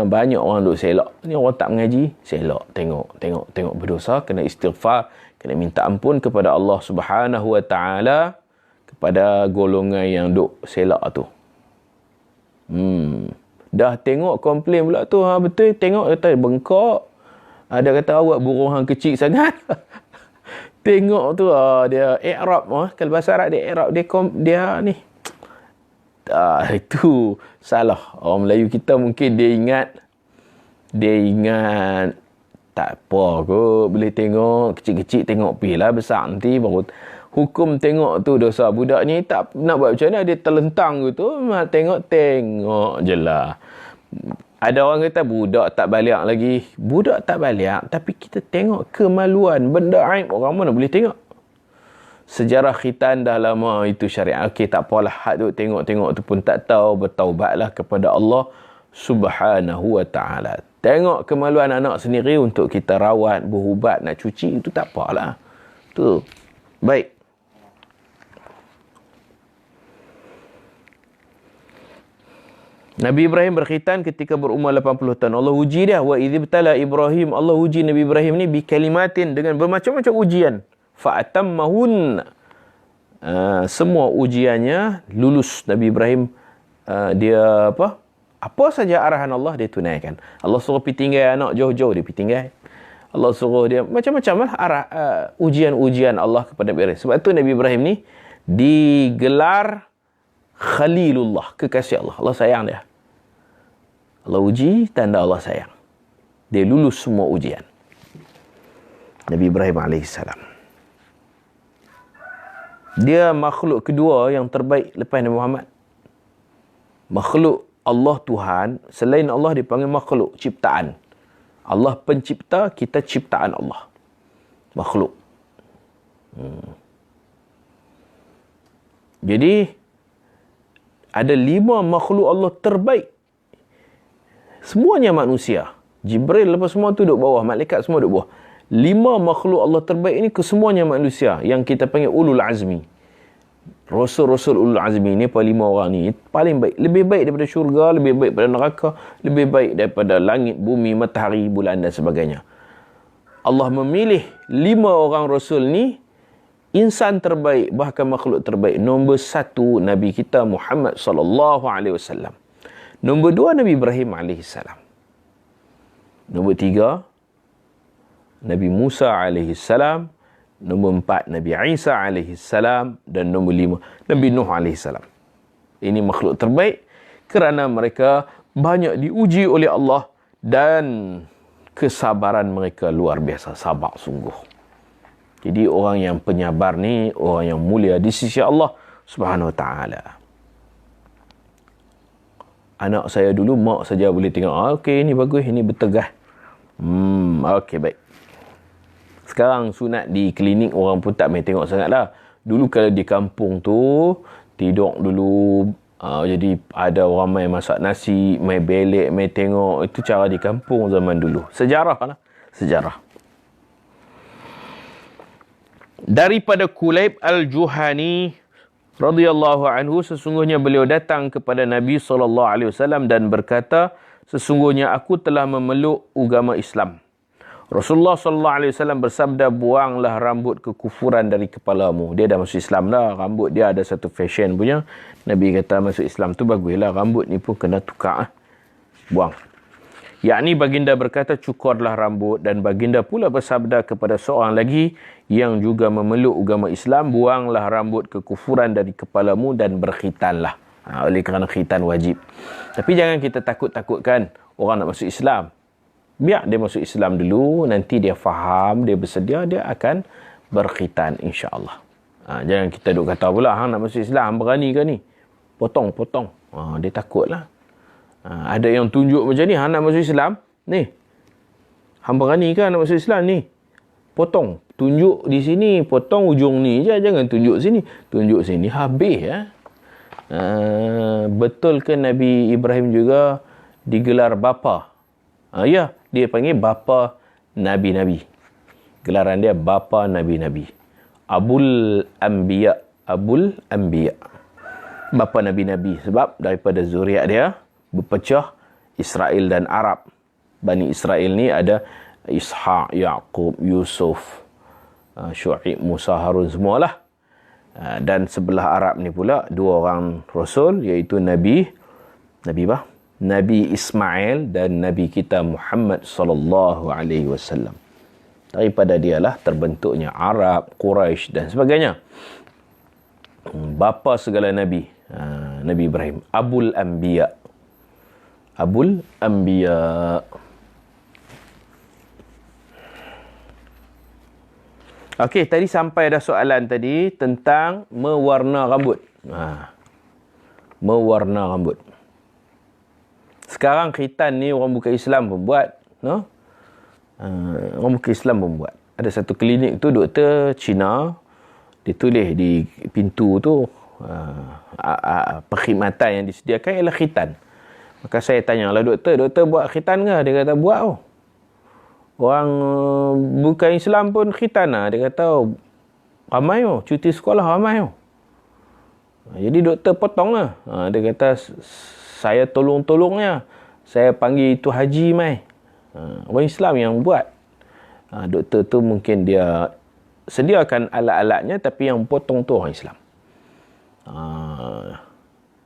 Banyak orang duk selak. Ni orang tak mengaji, selak. Tengok berdosa, kena istighfar, kena minta ampun kepada Allah Subhanahu wa taala kepada golongan yang duk selak tu. Dah tengok komplain pula tu, betul, tengok kata bengkak. Ada kata awak burung hang kecil sangat. Tengok tu dia i'rab, kalau bahasa Arab dia i'rab, dia ni. Itu salah. Orang Melayu kita mungkin dia ingat tak apa kot, boleh tengok kecil-kecil, tengok pilah besar nanti baru hukum tengok tu dosa. Budak ni tak nak buat macam mana, dia terlentang gitu, tengok je lah. Ada orang kata budak tak balik lagi. Budak tak balik, tapi kita tengok kemaluan, benda aib orang mana boleh tengok. Sejarah khitan dah lama, itu syariat. Okey, tak apalah, hak tu tengok-tengok tu pun tak tahu, bertaubatlah kepada Allah Subhanahu wa taala. Tengok kemaluan anak sendiri untuk kita rawat, berubat, nak cuci, itu tak apalah. Tu. Baik. Nabi Ibrahim berkhitan ketika berumur 80 tahun. Allah uji dia. Wa idzibtala Ibrahim. Allah uji Nabi Ibrahim ni bi kalimatin, dengan bermacam-macam ujian. Fa'atammahun. Semua ujiannya lulus. Nabi Ibrahim dia apa saja arahan Allah dia tunaikan. Allah suruh pergi tinggal anak jauh-jauh, dia pergi tinggal. Allah suruh dia macam-macam lah ujian-ujian Allah kepada Nabi Ibrahim. Sebab tu Nabi Ibrahim ni digelar Khalilullah, kekasih Allah. Allah sayang dia. Allah uji, tanda Allah sayang. Dia lulus semua ujian. Nabi Ibrahim AS. Dia makhluk kedua yang terbaik lepas Nabi Muhammad. Makhluk Allah Tuhan, selain Allah dipanggil makhluk, ciptaan. Allah pencipta, kita ciptaan Allah. Makhluk. Jadi, ada 5 makhluk Allah terbaik. Semuanya manusia. Jibril lepas semua tu duduk bawah. Malaikat semua duduk bawah. 5 makhluk Allah terbaik ini kesemuanya manusia. Yang kita panggil ulul azmi. Rasul-rasul ulul azmi ni, 5 orang ni paling baik. Lebih baik daripada syurga, lebih baik daripada neraka, lebih baik daripada langit, bumi, matahari, bulan dan sebagainya. Allah memilih 5 orang rasul ni, insan terbaik, bahkan makhluk terbaik. Nombor 1 Nabi kita Muhammad sallallahu alaihi wasallam. Nombor 2 Nabi Ibrahim alaihi salam. Nombor 3 Nabi Musa alaihi salam. Nombor 4 Nabi Isa alaihi salam, dan nombor 5 Nabi Nuh alaihi salam. Ini makhluk terbaik kerana mereka banyak diuji oleh Allah dan kesabaran mereka luar biasa, sabar sungguh. Jadi orang yang penyabar ni orang yang mulia di sisi Allah Subhanahu Wa Taala. Anak saya dulu mak saja boleh tengok, okey ini bagus, ini bertegah. Okey baik. Sekarang sunat di klinik orang pun tak main tengok sangat lah. Dulu kalau di kampung tu tidur dulu, jadi ada orang main masak nasi, main belek, main tengok. Itu cara di kampung zaman dulu. Sejarah lah. Sejarah. Daripada Kulayb Al-Juhani radhiyallahu anhu, sesungguhnya beliau datang kepada Nabi SAW dan berkata, sesungguhnya aku telah memeluk agama Islam. Rasulullah SAW bersabda, buanglah rambut kekufuran dari kepalamu. Dia dah masuk Islam dah. Rambut dia ada satu fashion punya. Nabi kata masuk Islam tu baguslah. Rambut ni pun kena tukar. Buang. Yakni baginda berkata, cukurlah rambut. Dan baginda pula bersabda kepada seorang lagi yang juga memeluk agama Islam, buanglah rambut kekufuran dari kepalamu dan berkhitanlah. Oleh kerana khitan wajib. Tapi jangan kita takut-takutkan orang nak masuk Islam. Biar dia masuk Islam dulu, nanti dia faham, dia bersedia, dia akan berkhitan insya-Allah. Jangan kita duk kata pula, hang nak masuk Islam, berani ke ni? Potong. Dia takutlah. Ada yang tunjuk macam ni, hang nak masuk Islam, ni. Hang berani ke nak masuk Islam ni? Potong. Tunjuk di sini, potong ujung ni je, jangan tunjuk sini. Tunjuk sini, habis ya. Betul ke Nabi Ibrahim juga digelar bapa? Ya, dia panggil bapa Nabi-Nabi. Gelaran dia bapa Nabi-Nabi. Abul Anbiya. Abul Anbiya. Bapa Nabi-Nabi. Sebab daripada zuriat dia berpecah Israel dan Arab. Bani Israel ni ada Ishaq, Yaqub, Yusuf, Syuaib, Musa, Harun, semualah. Dan sebelah Arab ni pula dua orang Rasul, iaitu Nabi Ismail dan Nabi kita Muhammad sallallahu alaihi wasallam. Daripada dialah terbentuknya Arab, Quraisy dan sebagainya. Bapa segala Nabi, Nabi Ibrahim. Abul Anbiya. Abul Anbiya. Okey, tadi sampai dah soalan tadi tentang mewarna rambut. Mewarna rambut. Sekarang khitan ni orang bukan Islam pun buat. No? Orang bukan Islam pun buat. Ada satu klinik tu, doktor Cina, dia tulis di pintu tu, perkhidmatan yang disediakan ialah khitan. Maka saya tanya lah, doktor buat khitan ke? Dia kata, buat oh. Orang bukan Islam pun khitan lah. Dia kata, ramai oh. Cuti sekolah ramai oh. Jadi doktor potong lah. Dia kata, saya tolong-tolongnya. Saya panggil itu haji mai. Orang Islam yang buat. Doktor tu mungkin dia sediakan alat-alatnya, tapi yang potong tu orang Islam.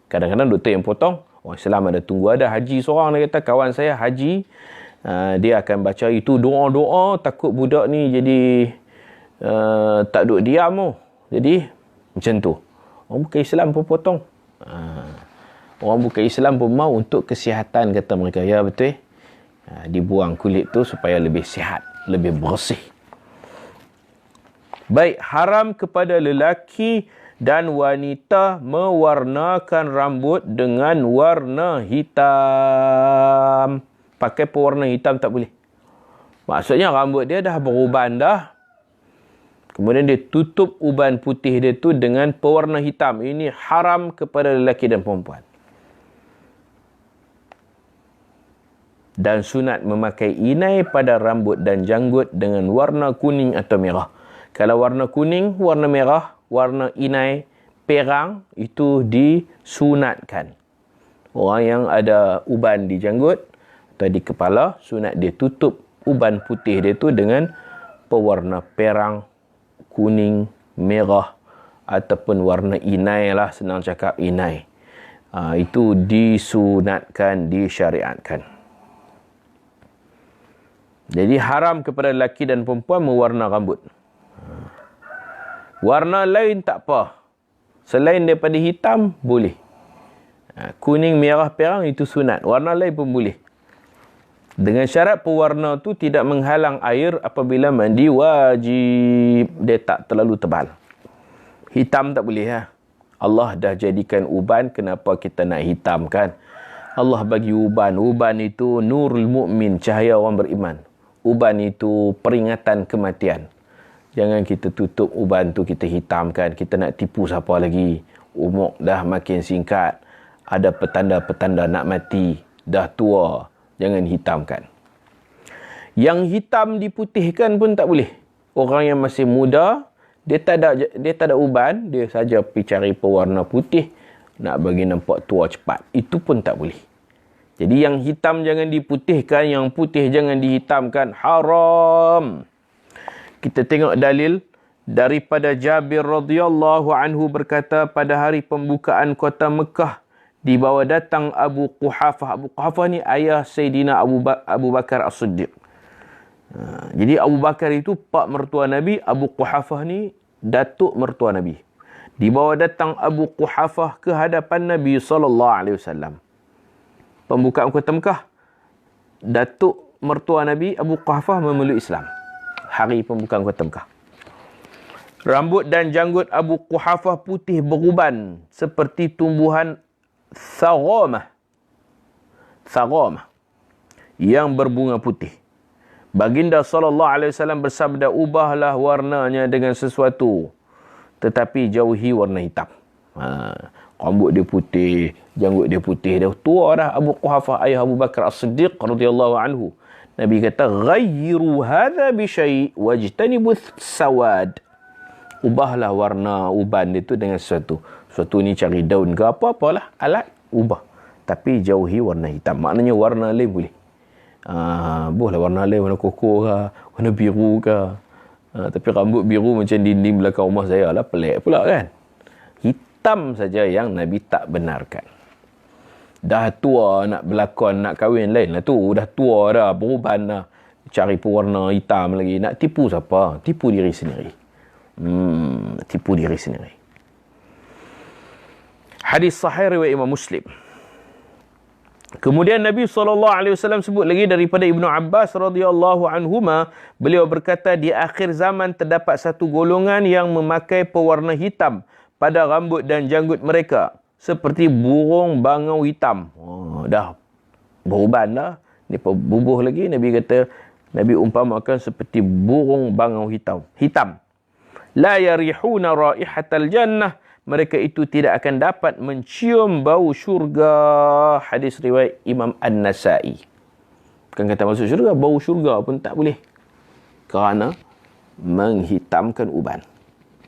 Kadang-kadang doktor yang potong, orang Islam ada tunggu. Ada haji seorang, dia kata, kawan saya haji. Dia akan baca itu doa-doa, takut budak ni jadi tak duduk diam oh. Jadi macam tu. Orang bukan Islam pun potong. Orang bukan Islam pun mau untuk kesihatan, kata mereka. Ya betul. Dibuang kulit tu supaya lebih sihat, lebih bersih. Baik, haram kepada lelaki dan wanita mewarnakan rambut dengan warna hitam. Pakai pewarna hitam tak boleh. Maksudnya rambut dia dah beruban dah. Kemudian dia tutup uban putih dia tu dengan pewarna hitam. Ini haram kepada lelaki dan perempuan. Dan sunat memakai inai pada rambut dan janggut dengan warna kuning atau merah. Kalau warna kuning, warna merah, warna inai, perang, itu disunatkan. Orang yang ada uban di janggut atau di kepala, sunat dia tutup uban putih dia tu dengan pewarna perang, kuning, merah ataupun warna inai lah, senang cakap inai. Itu disunatkan, disyariatkan. Jadi haram kepada lelaki dan perempuan mewarna rambut. Warna lain tak apa. Selain daripada hitam, boleh. Kuning, merah, perang itu sunat. Warna lain pun boleh. Dengan syarat pewarna tu tidak menghalang air apabila mandi wajib. Dia tak terlalu tebal. Hitam tak boleh lah. Allah dah jadikan uban, kenapa kita nak hitamkan? Allah bagi uban. Uban itu nurul mu'min, cahaya orang beriman. Uban itu peringatan kematian. Jangan kita tutup uban tu, kita hitamkan. Kita nak tipu siapa lagi? Umur dah makin singkat. Ada petanda-petanda nak mati. Dah tua. Jangan hitamkan. Yang hitam diputihkan pun tak boleh. Orang yang masih muda, dia tak ada uban, dia saja pergi cari pewarna putih, nak bagi nampak tua cepat. Itu pun tak boleh. Jadi yang hitam jangan diputihkan, yang putih jangan dihitamkan. Haram. Kita tengok dalil daripada Jabir radhiyallahu anhu berkata, pada hari pembukaan kota Mekah, dibawa datang Abu Quhafah. Abu Quhafah ni ayah Sayyidina Abu Bakar As-Siddiq. Jadi Abu Bakar itu pak mertua Nabi, Abu Quhafah ni datuk mertua Nabi. Dibawa datang Abu Quhafah ke hadapan Nabi SAW. Pembukaan kota Mekah, datuk mertua Nabi Abu Quhafah memeluk Islam. Hari pembukaan kota Mekah. Rambut dan janggut Abu Quhafah putih beruban seperti tumbuhan thagamah yang berbunga putih. Baginda SAW bersabda, ubahlah warnanya dengan sesuatu, tetapi jauhi warna hitam. Rambut dia putih, janggut dia putih, dah tua dah Abu Quhafah, ayah Abu Bakar As-Siddiq radhiyallahu anhu. Nabi kata, ghayyiru hadha bi syai' wajtanibu sawad. Ubahlah warna uban dia tu dengan sesuatu. Sesuatu ni cari daun ke apa-apalah, alat, ubah. Tapi jauhi warna hitam. Maknanya warna lain boleh. Boleh warna lain, warna koko ke, warna biru ke. Tapi rambut biru macam dinding belakang rumah saya lah, pelik pula kan. Hitam saja yang Nabi tak benarkan. Dah tua nak berlakon, nak kahwin lain lah tu. Dah tua dah, beruban dah. Cari pewarna hitam lagi. Nak tipu siapa? Tipu diri sendiri. Tipu diri sendiri. Hadis sahih riwayat Imam Muslim. Kemudian Nabi SAW sebut lagi daripada Ibnu Abbas radhiyallahu anhuma, beliau berkata, di akhir zaman terdapat satu golongan yang memakai pewarna hitam pada rambut dan janggut mereka, seperti burung bangau hitam. Dah beruban dah, ni bubuh lagi. Nabi kata, Nabi umpamakan seperti burung bangau hitam. La yarihuna raihatal jannah, mereka itu tidak akan dapat mencium bau syurga. Hadis riwayat Imam An-Nasai. Bukan kata masuk syurga, bau syurga pun tak boleh. Kerana menghitamkan uban.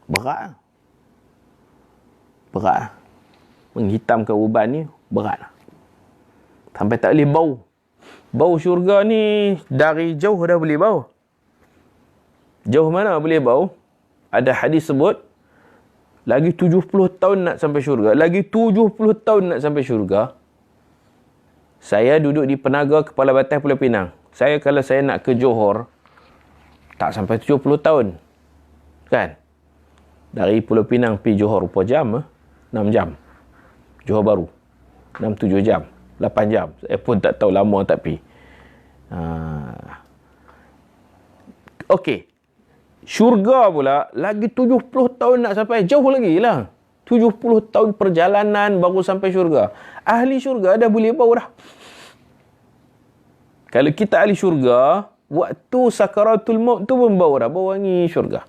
Berat. Menghitamkan uban ni berat. Sampai tak boleh bau. Bau syurga ni dari jauh dah boleh bau. Jauh mana boleh bau? Ada hadis sebut, lagi 70 tahun nak sampai syurga. Lagi 70 tahun nak sampai syurga. Saya duduk di Penaga, Kepala Batas Pulau Pinang. Kalau saya nak ke Johor, tak sampai 70 tahun. Kan? Dari Pulau Pinang pergi Johor, berapa jam? 6 jam. Johor Bahru. 6-7 jam. 8 jam. Saya pun tak tahu, lama tak pergi. Okey. Syurga pula, lagi 70 tahun nak sampai. Jauh lagi lah. 70 tahun perjalanan baru sampai syurga. Ahli syurga dah boleh bau dah. Kalau kita ahli syurga, waktu sakaratul maut tu pun bau dah. Bau wangi syurga.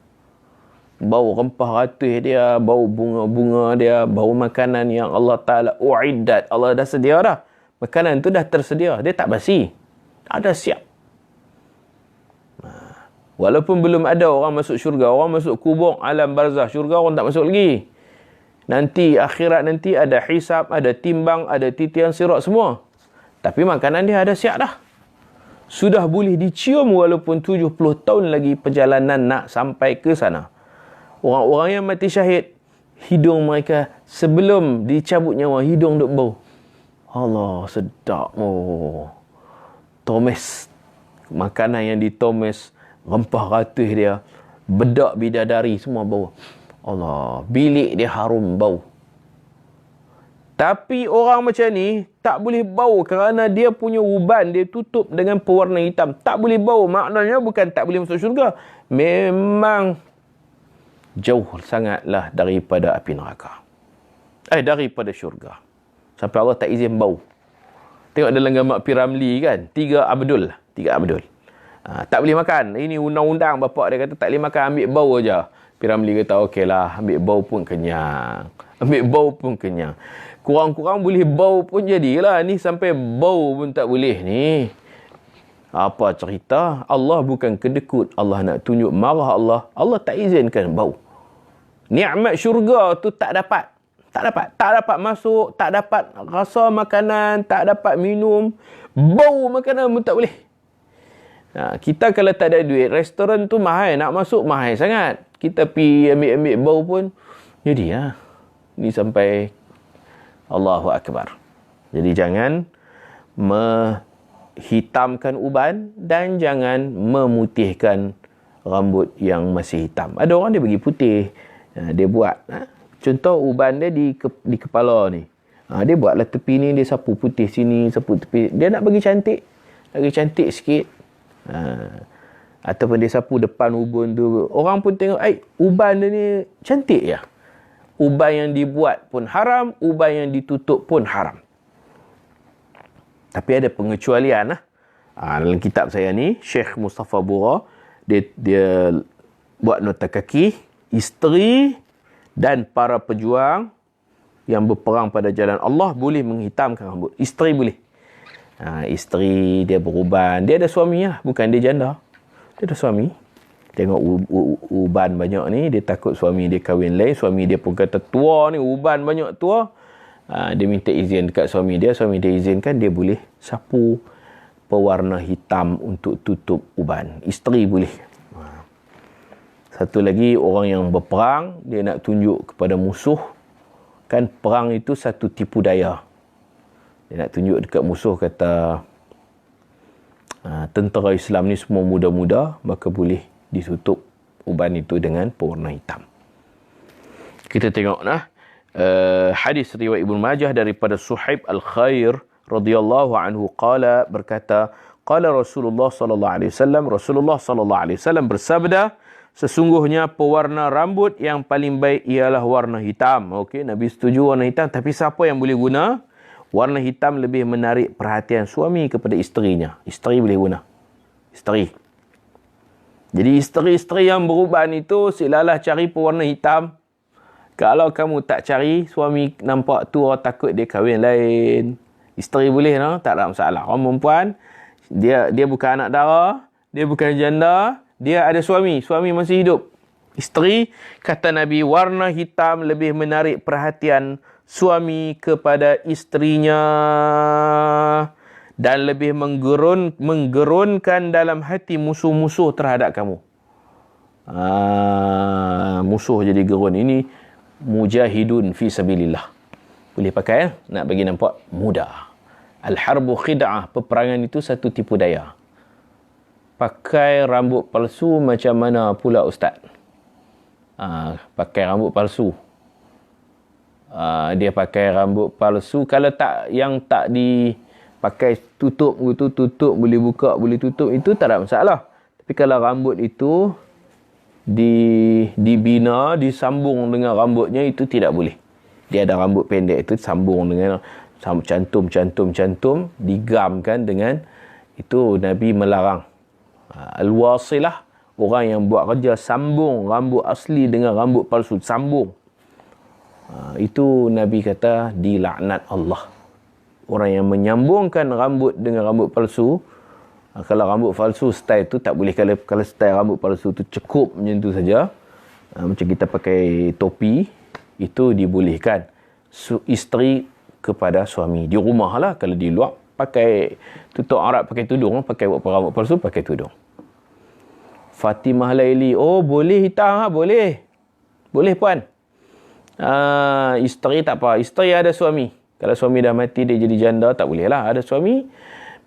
Bau rempah ratih dia, bau bunga-bunga dia, bau makanan yang Allah Ta'ala u'iddat. Allah dah sedia dah. Makanan tu dah tersedia. Dia tak basi. Ada siap. Walaupun belum ada orang masuk syurga, orang masuk kubur, alam barzah, syurga orang tak masuk lagi. Nanti, akhirat nanti ada hisab, ada timbang, ada titian sirat semua. Tapi makanan dia ada siap dah. Sudah boleh dicium walaupun 70 tahun lagi perjalanan nak sampai ke sana. Orang-orang yang mati syahid, hidung mereka sebelum dicabut nyawa, hidung duk bau. Allah, sedap. Tomes. Makanan yang ditomes, rempah ratih dia, bedak bidadari, semua bau. Allah, bilik dia harum bau. Tapi orang macam ni tak boleh bau kerana dia punya uban dia tutup dengan pewarna hitam. Tak boleh bau. Maknanya bukan tak boleh masuk syurga. Memang jauh sangatlah daripada api neraka. Daripada syurga. Sampai Allah tak izin bau. Tengok dalam gambar Piramli kan. 3 Abdul. Tak boleh makan. Ini undang-undang bapak dia kata tak boleh makan. Ambil bau aja. Piramli kata okeylah. Ambil bau pun kenyang. Kurang-kurang boleh bau pun jadilah. Ni sampai bau pun tak boleh ni. Apa cerita? Allah bukan kedekut. Allah nak tunjuk marah Allah. Allah tak izinkan bau. Nikmat syurga tu tak dapat. Tak dapat masuk. Tak dapat rasa makanan. Tak dapat minum. Bau makanan pun tak boleh. Kita kalau tak ada duit, restoran tu mahal. Nak masuk mahal sangat. Kita pergi ambil bau pun. Jadi ni sampai Allahu Akbar. Jadi jangan menghitamkan uban dan jangan memutihkan rambut yang masih hitam. Ada orang dia bagi putih. Dia buat. Contoh uban dia di kepala ni. Dia buatlah tepi ni, dia sapu putih sini, sapu tepi. Dia nak bagi cantik. Bagi cantik sikit. Ataupun dia sapu depan ubun tu. Orang pun tengok, uban dia ni cantik ya. Uban yang dibuat pun haram, uban yang ditutup pun haram. Tapi ada pengecualian dalam kitab saya ni, Syekh Mustafa Bura, dia buat nota kaki, isteri dan para pejuang yang berperang pada jalan Allah boleh menghitamkan rambut. Isteri boleh. Isteri dia beruban, dia ada suami lah, bukan dia janda. Dia ada suami. Tengok uban banyak ni, dia takut suami dia kahwin lain. Suami dia pun kata tua ni, uban banyak tua. Dia minta izin dekat suami dia izinkan, dia boleh sapu pewarna hitam untuk tutup uban. Isteri boleh. Satu lagi, orang yang berperang, dia nak tunjuk kepada musuh. Kan perang itu satu tipu daya. Dia nak tunjuk dekat musuh, kata tentera Islam ni semua muda-muda, maka boleh ditutup uban itu dengan pewarna hitam. Kita tengok hadis riwayat Ibnu Majah daripada Suhaib Al-Khair radhiyallahu anhu berkata, qala Rasulullah sallallahu alaihi wasallam bersabda, sesungguhnya pewarna rambut yang paling baik ialah warna hitam. Okey, Nabi setuju warna hitam, tapi siapa yang boleh guna? Warna hitam lebih menarik perhatian suami kepada isterinya. Isteri boleh guna. Isteri. Jadi isteri-isteri yang beruban itu, silalah cari pewarna hitam. Kalau kamu tak cari, suami nampak tua, takut dia kahwin lain. Isteri boleh, tak ada masalah. Orang perempuan, dia bukan anak dara, dia bukan janda, dia ada suami masih hidup. Isteri, kata Nabi, warna hitam lebih menarik perhatian suami kepada isterinya dan lebih menggerunkan dalam hati musuh-musuh terhadap kamu. Musuh jadi gerun. Ini mujahidun fi sabilillah. Boleh pakai nak bagi nampak mudah. Al-harbu khid'ah, peperangan itu satu tipu daya. Pakai rambut palsu macam mana pula ustaz? Pakai rambut palsu. Dia pakai rambut palsu, kalau tak dipakai tutup boleh buka boleh tutup, itu tak ada masalah. Tapi kalau rambut itu dibina, disambung dengan rambutnya, itu tidak boleh. Dia ada rambut pendek itu sambung dengan cantum, digamkan dengan itu. Nabi melarang. Al-wasilah, orang yang buat kerja sambung rambut asli dengan rambut palsu, sambung. Itu Nabi kata dilaknat Allah. Orang yang menyambungkan rambut dengan rambut palsu. Kalau rambut palsu style tu tak boleh. Kalau style rambut palsu tu cukup macam tu saja, macam kita pakai topi, itu dibolehkan. Isteri kepada suami di rumah lah. Kalau di luar pakai tutup aurat, pakai tudung, pakai buat rambut palsu, pakai tudung. Fatimah Laili, boleh hitam, boleh puan. Isteri tak apa. Isteri ada suami. Kalau suami dah mati, dia jadi janda, tak boleh lah. Ada suami,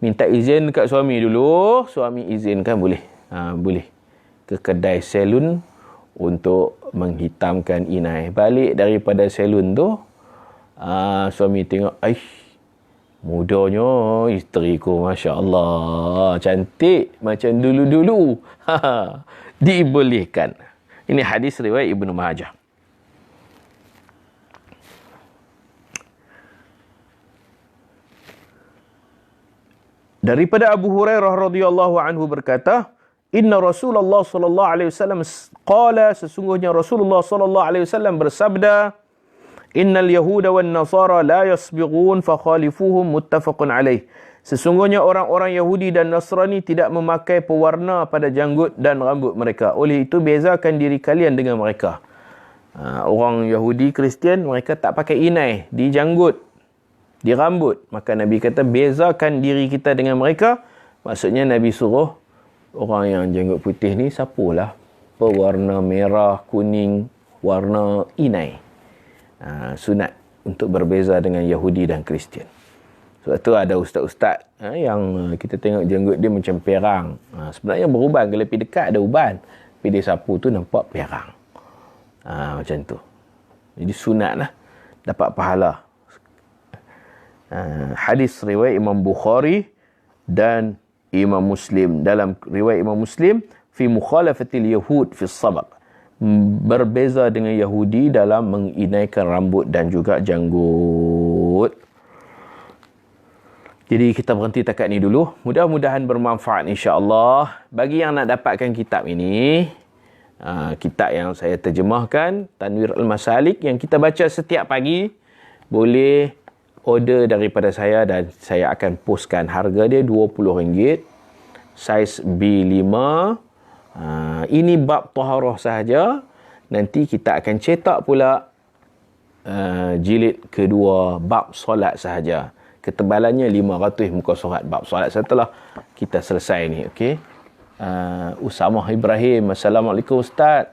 minta izin dekat suami dulu. Suami izinkan, boleh. Boleh ke kedai salon untuk menghitamkan inai. Balik daripada salon tu, Suami tengok, mudanya isteriku, Masya Allah, cantik macam dulu-dulu. Dibolehkan. Ini hadis riwayat Ibnu Majah. Daripada Abu Hurairah radhiyallahu anhu berkata, Inna Rasulullah sallallahu alaihi wasallam qala, sesungguhnya Rasulullah sallallahu alaihi wasallam bersabda, Innal Yahuda wan Nasara la yasbighun fakhalifuhum, muttafaqun alaih. Sesungguhnya orang-orang Yahudi dan Nasrani tidak memakai pewarna pada janggut dan rambut mereka. Oleh itu bezakan diri kalian dengan mereka. Orang Yahudi, Kristian, mereka tak pakai inai di janggut, di rambut. Maka Nabi kata bezakan diri kita dengan mereka. Maksudnya Nabi suruh orang yang janggut putih ni sapulah pewarna merah, kuning, warna inai. Sunat untuk berbeza dengan Yahudi dan Kristian. Sebab tu ada ustaz-ustaz yang kita tengok janggut dia macam perang. Sebenarnya beruban. Kalau pergi dekat ada uban, tapi dia sapu tu nampak perang. Macam tu. Jadi sunat lah, dapat pahala. Hadis riwayat Imam Bukhari dan Imam Muslim. Dalam riwayat Imam Muslim, fi mukhalafatil yahud fi sabaq, berbeza dengan Yahudi dalam menginaikan rambut dan juga janggut. Jadi kita berhenti takat ni dulu. Mudah-mudahan bermanfaat insya-Allah. Bagi yang nak dapatkan kitab ini, kitab yang saya terjemahkan, Tanwir Al-Masalik, yang kita baca setiap pagi, boleh order daripada saya dan saya akan postkan. Harga dia RM20, saiz B5. Ini bab taharah sahaja. Nanti kita akan cetak pula jilid kedua, bab solat sahaja. Ketebalannya 500 muka surat bab solat setelah kita selesai ni. Okey. Usamah Ibrahim, Assalamualaikum Ustaz.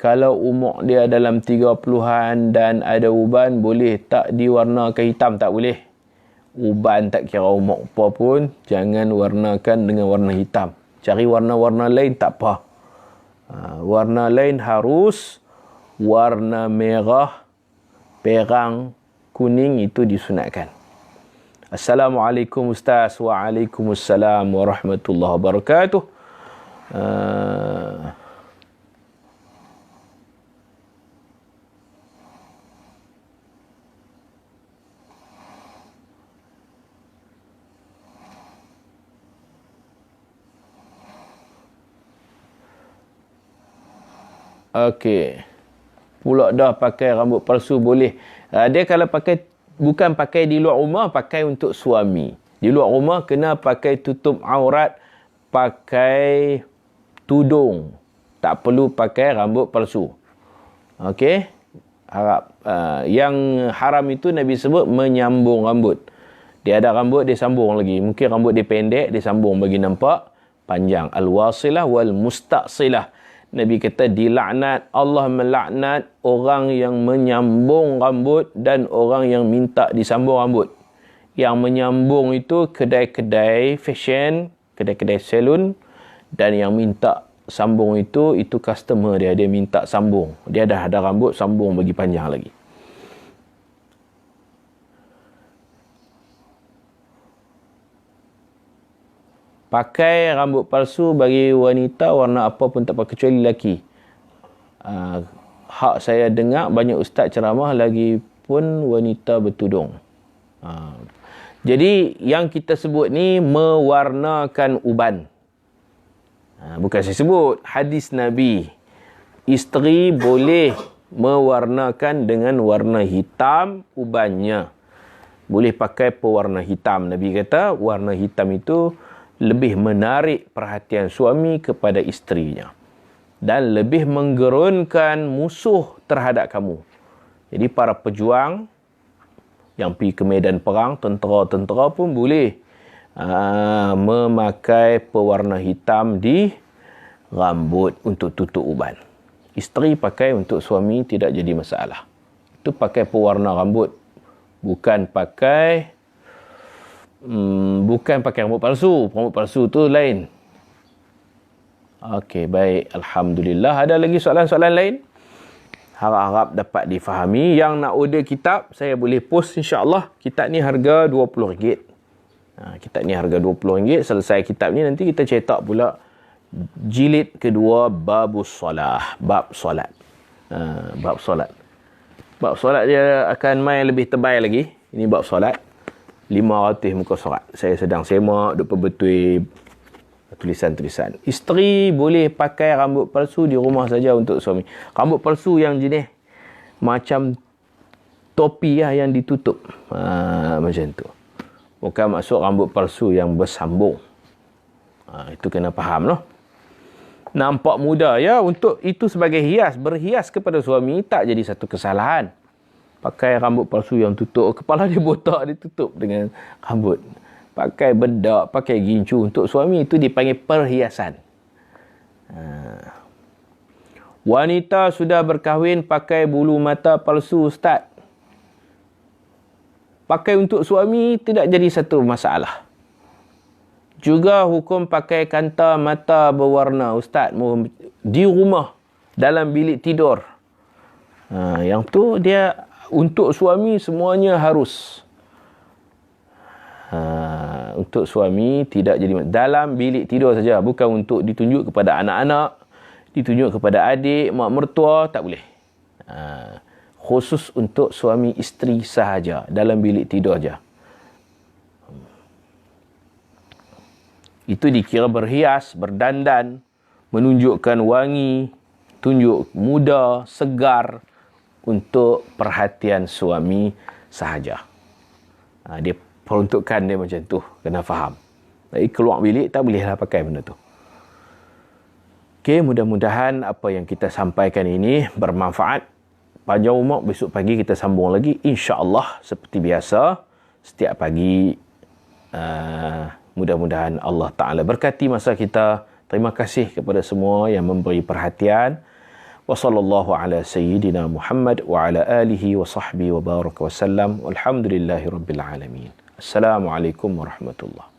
Kalau umur dia dalam 30-an dan ada uban, boleh tak diwarnakan hitam? Tak boleh. Uban tak kira umur apa pun, jangan warnakan dengan warna hitam. Cari warna-warna lain tak apa. Warna lain harus warna merah, perang, kuning, itu disunatkan. Assalamualaikum Ustaz. Waalaikumsalam warahmatullahi wabarakatuh. Okey. Pula dah pakai rambut palsu boleh. Dia kalau pakai, bukan pakai di luar rumah, pakai untuk suami. Di luar rumah kena pakai tutup aurat, pakai tudung. Tak perlu pakai rambut palsu. Okey? Harap. Yang haram itu Nabi sebut menyambung rambut. Dia ada rambut, dia sambung lagi. Mungkin rambut dia pendek, dia sambung bagi nampak panjang. Al-wasilah wal mustaqsilah. Nabi kata dilaknat, Allah melaknat orang yang menyambung rambut dan orang yang minta disambung rambut. Yang menyambung itu kedai-kedai fashion, kedai-kedai salon, dan yang minta sambung itu customer dia minta sambung. Dia dah ada rambut, sambung bagi panjang lagi. Pakai rambut palsu bagi wanita warna apa pun tak apa, kecuali lelaki. Hak saya dengar banyak ustaz ceramah lagi pun wanita bertudung. Jadi yang kita sebut ni mewarnakan uban. Bukan saya sebut, hadis Nabi. Isteri boleh mewarnakan dengan warna hitam ubannya. Boleh pakai pewarna hitam. Nabi kata warna hitam itu lebih menarik perhatian suami kepada isterinya dan lebih menggerunkan musuh terhadap kamu. Jadi para pejuang yang pergi ke medan perang, tentera-tentera pun boleh memakai pewarna hitam di rambut untuk tutup uban. Isteri pakai untuk suami tidak jadi masalah. Itu pakai pewarna rambut, bukan pakai rambut palsu. Rambut palsu tu lain. Okey, baik. Alhamdulillah. Ada lagi soalan-soalan lain? Harap-harap dapat difahami. Yang nak order kitab, saya boleh post insya-Allah. Kitab ni harga RM20. Kitab ni harga RM20. Selesai kitab ni nanti kita cetak pula jilid kedua, babus solah, bab solat. Bab solat. Bab solat dia akan main lebih tebal lagi. Ini bab solat. 500 muka surat. Saya sedang semak, duk perbetul tulisan-tulisan. Isteri boleh pakai rambut palsu di rumah saja untuk suami. Rambut palsu yang jenis macam topi yang ditutup. Macam tu. Bukan maksud rambut palsu yang bersambung. Itu kena faham, noh. Nampak mudah ya, untuk itu sebagai hias, berhias kepada suami tak jadi satu kesalahan. Pakai rambut palsu yang tutup, kepala dia botak, dia tutup dengan rambut. Pakai bedak, pakai gincu untuk suami, itu dipanggil perhiasan. Wanita sudah berkahwin pakai bulu mata palsu, Ustaz. Pakai untuk suami tidak jadi satu masalah. Juga hukum pakai kanta mata berwarna, Ustaz, di rumah, dalam bilik tidur. Yang tu dia untuk suami semuanya harus. Untuk suami tidak jadi dalam bilik tidur saja, bukan untuk ditunjuk kepada anak-anak, ditunjuk kepada adik, mak mertua, tak boleh. Khusus untuk suami isteri sahaja, dalam bilik tidur saja. Itu dikira berhias, berdandan, menunjukkan wangi, tunjuk muda, segar untuk perhatian suami sahaja. Dia peruntukan dia macam tu, kena faham. Jadi keluar bilik tak bolehlah pakai benda tu. Okey, mudah-mudahan apa yang kita sampaikan ini bermanfaat. Panjang umur, besok pagi kita sambung lagi, insya-Allah seperti biasa setiap pagi. Mudah-mudahan Allah Ta'ala berkati masa kita. Terima kasih kepada semua yang memberi perhatian. Wa sallallahu ala sayyidina Muhammad wa ala alihi wa sahbihi wa baraka wa sallam. Walhamdulillahi rabbil alamin. Assalamualaikum warahmatullahi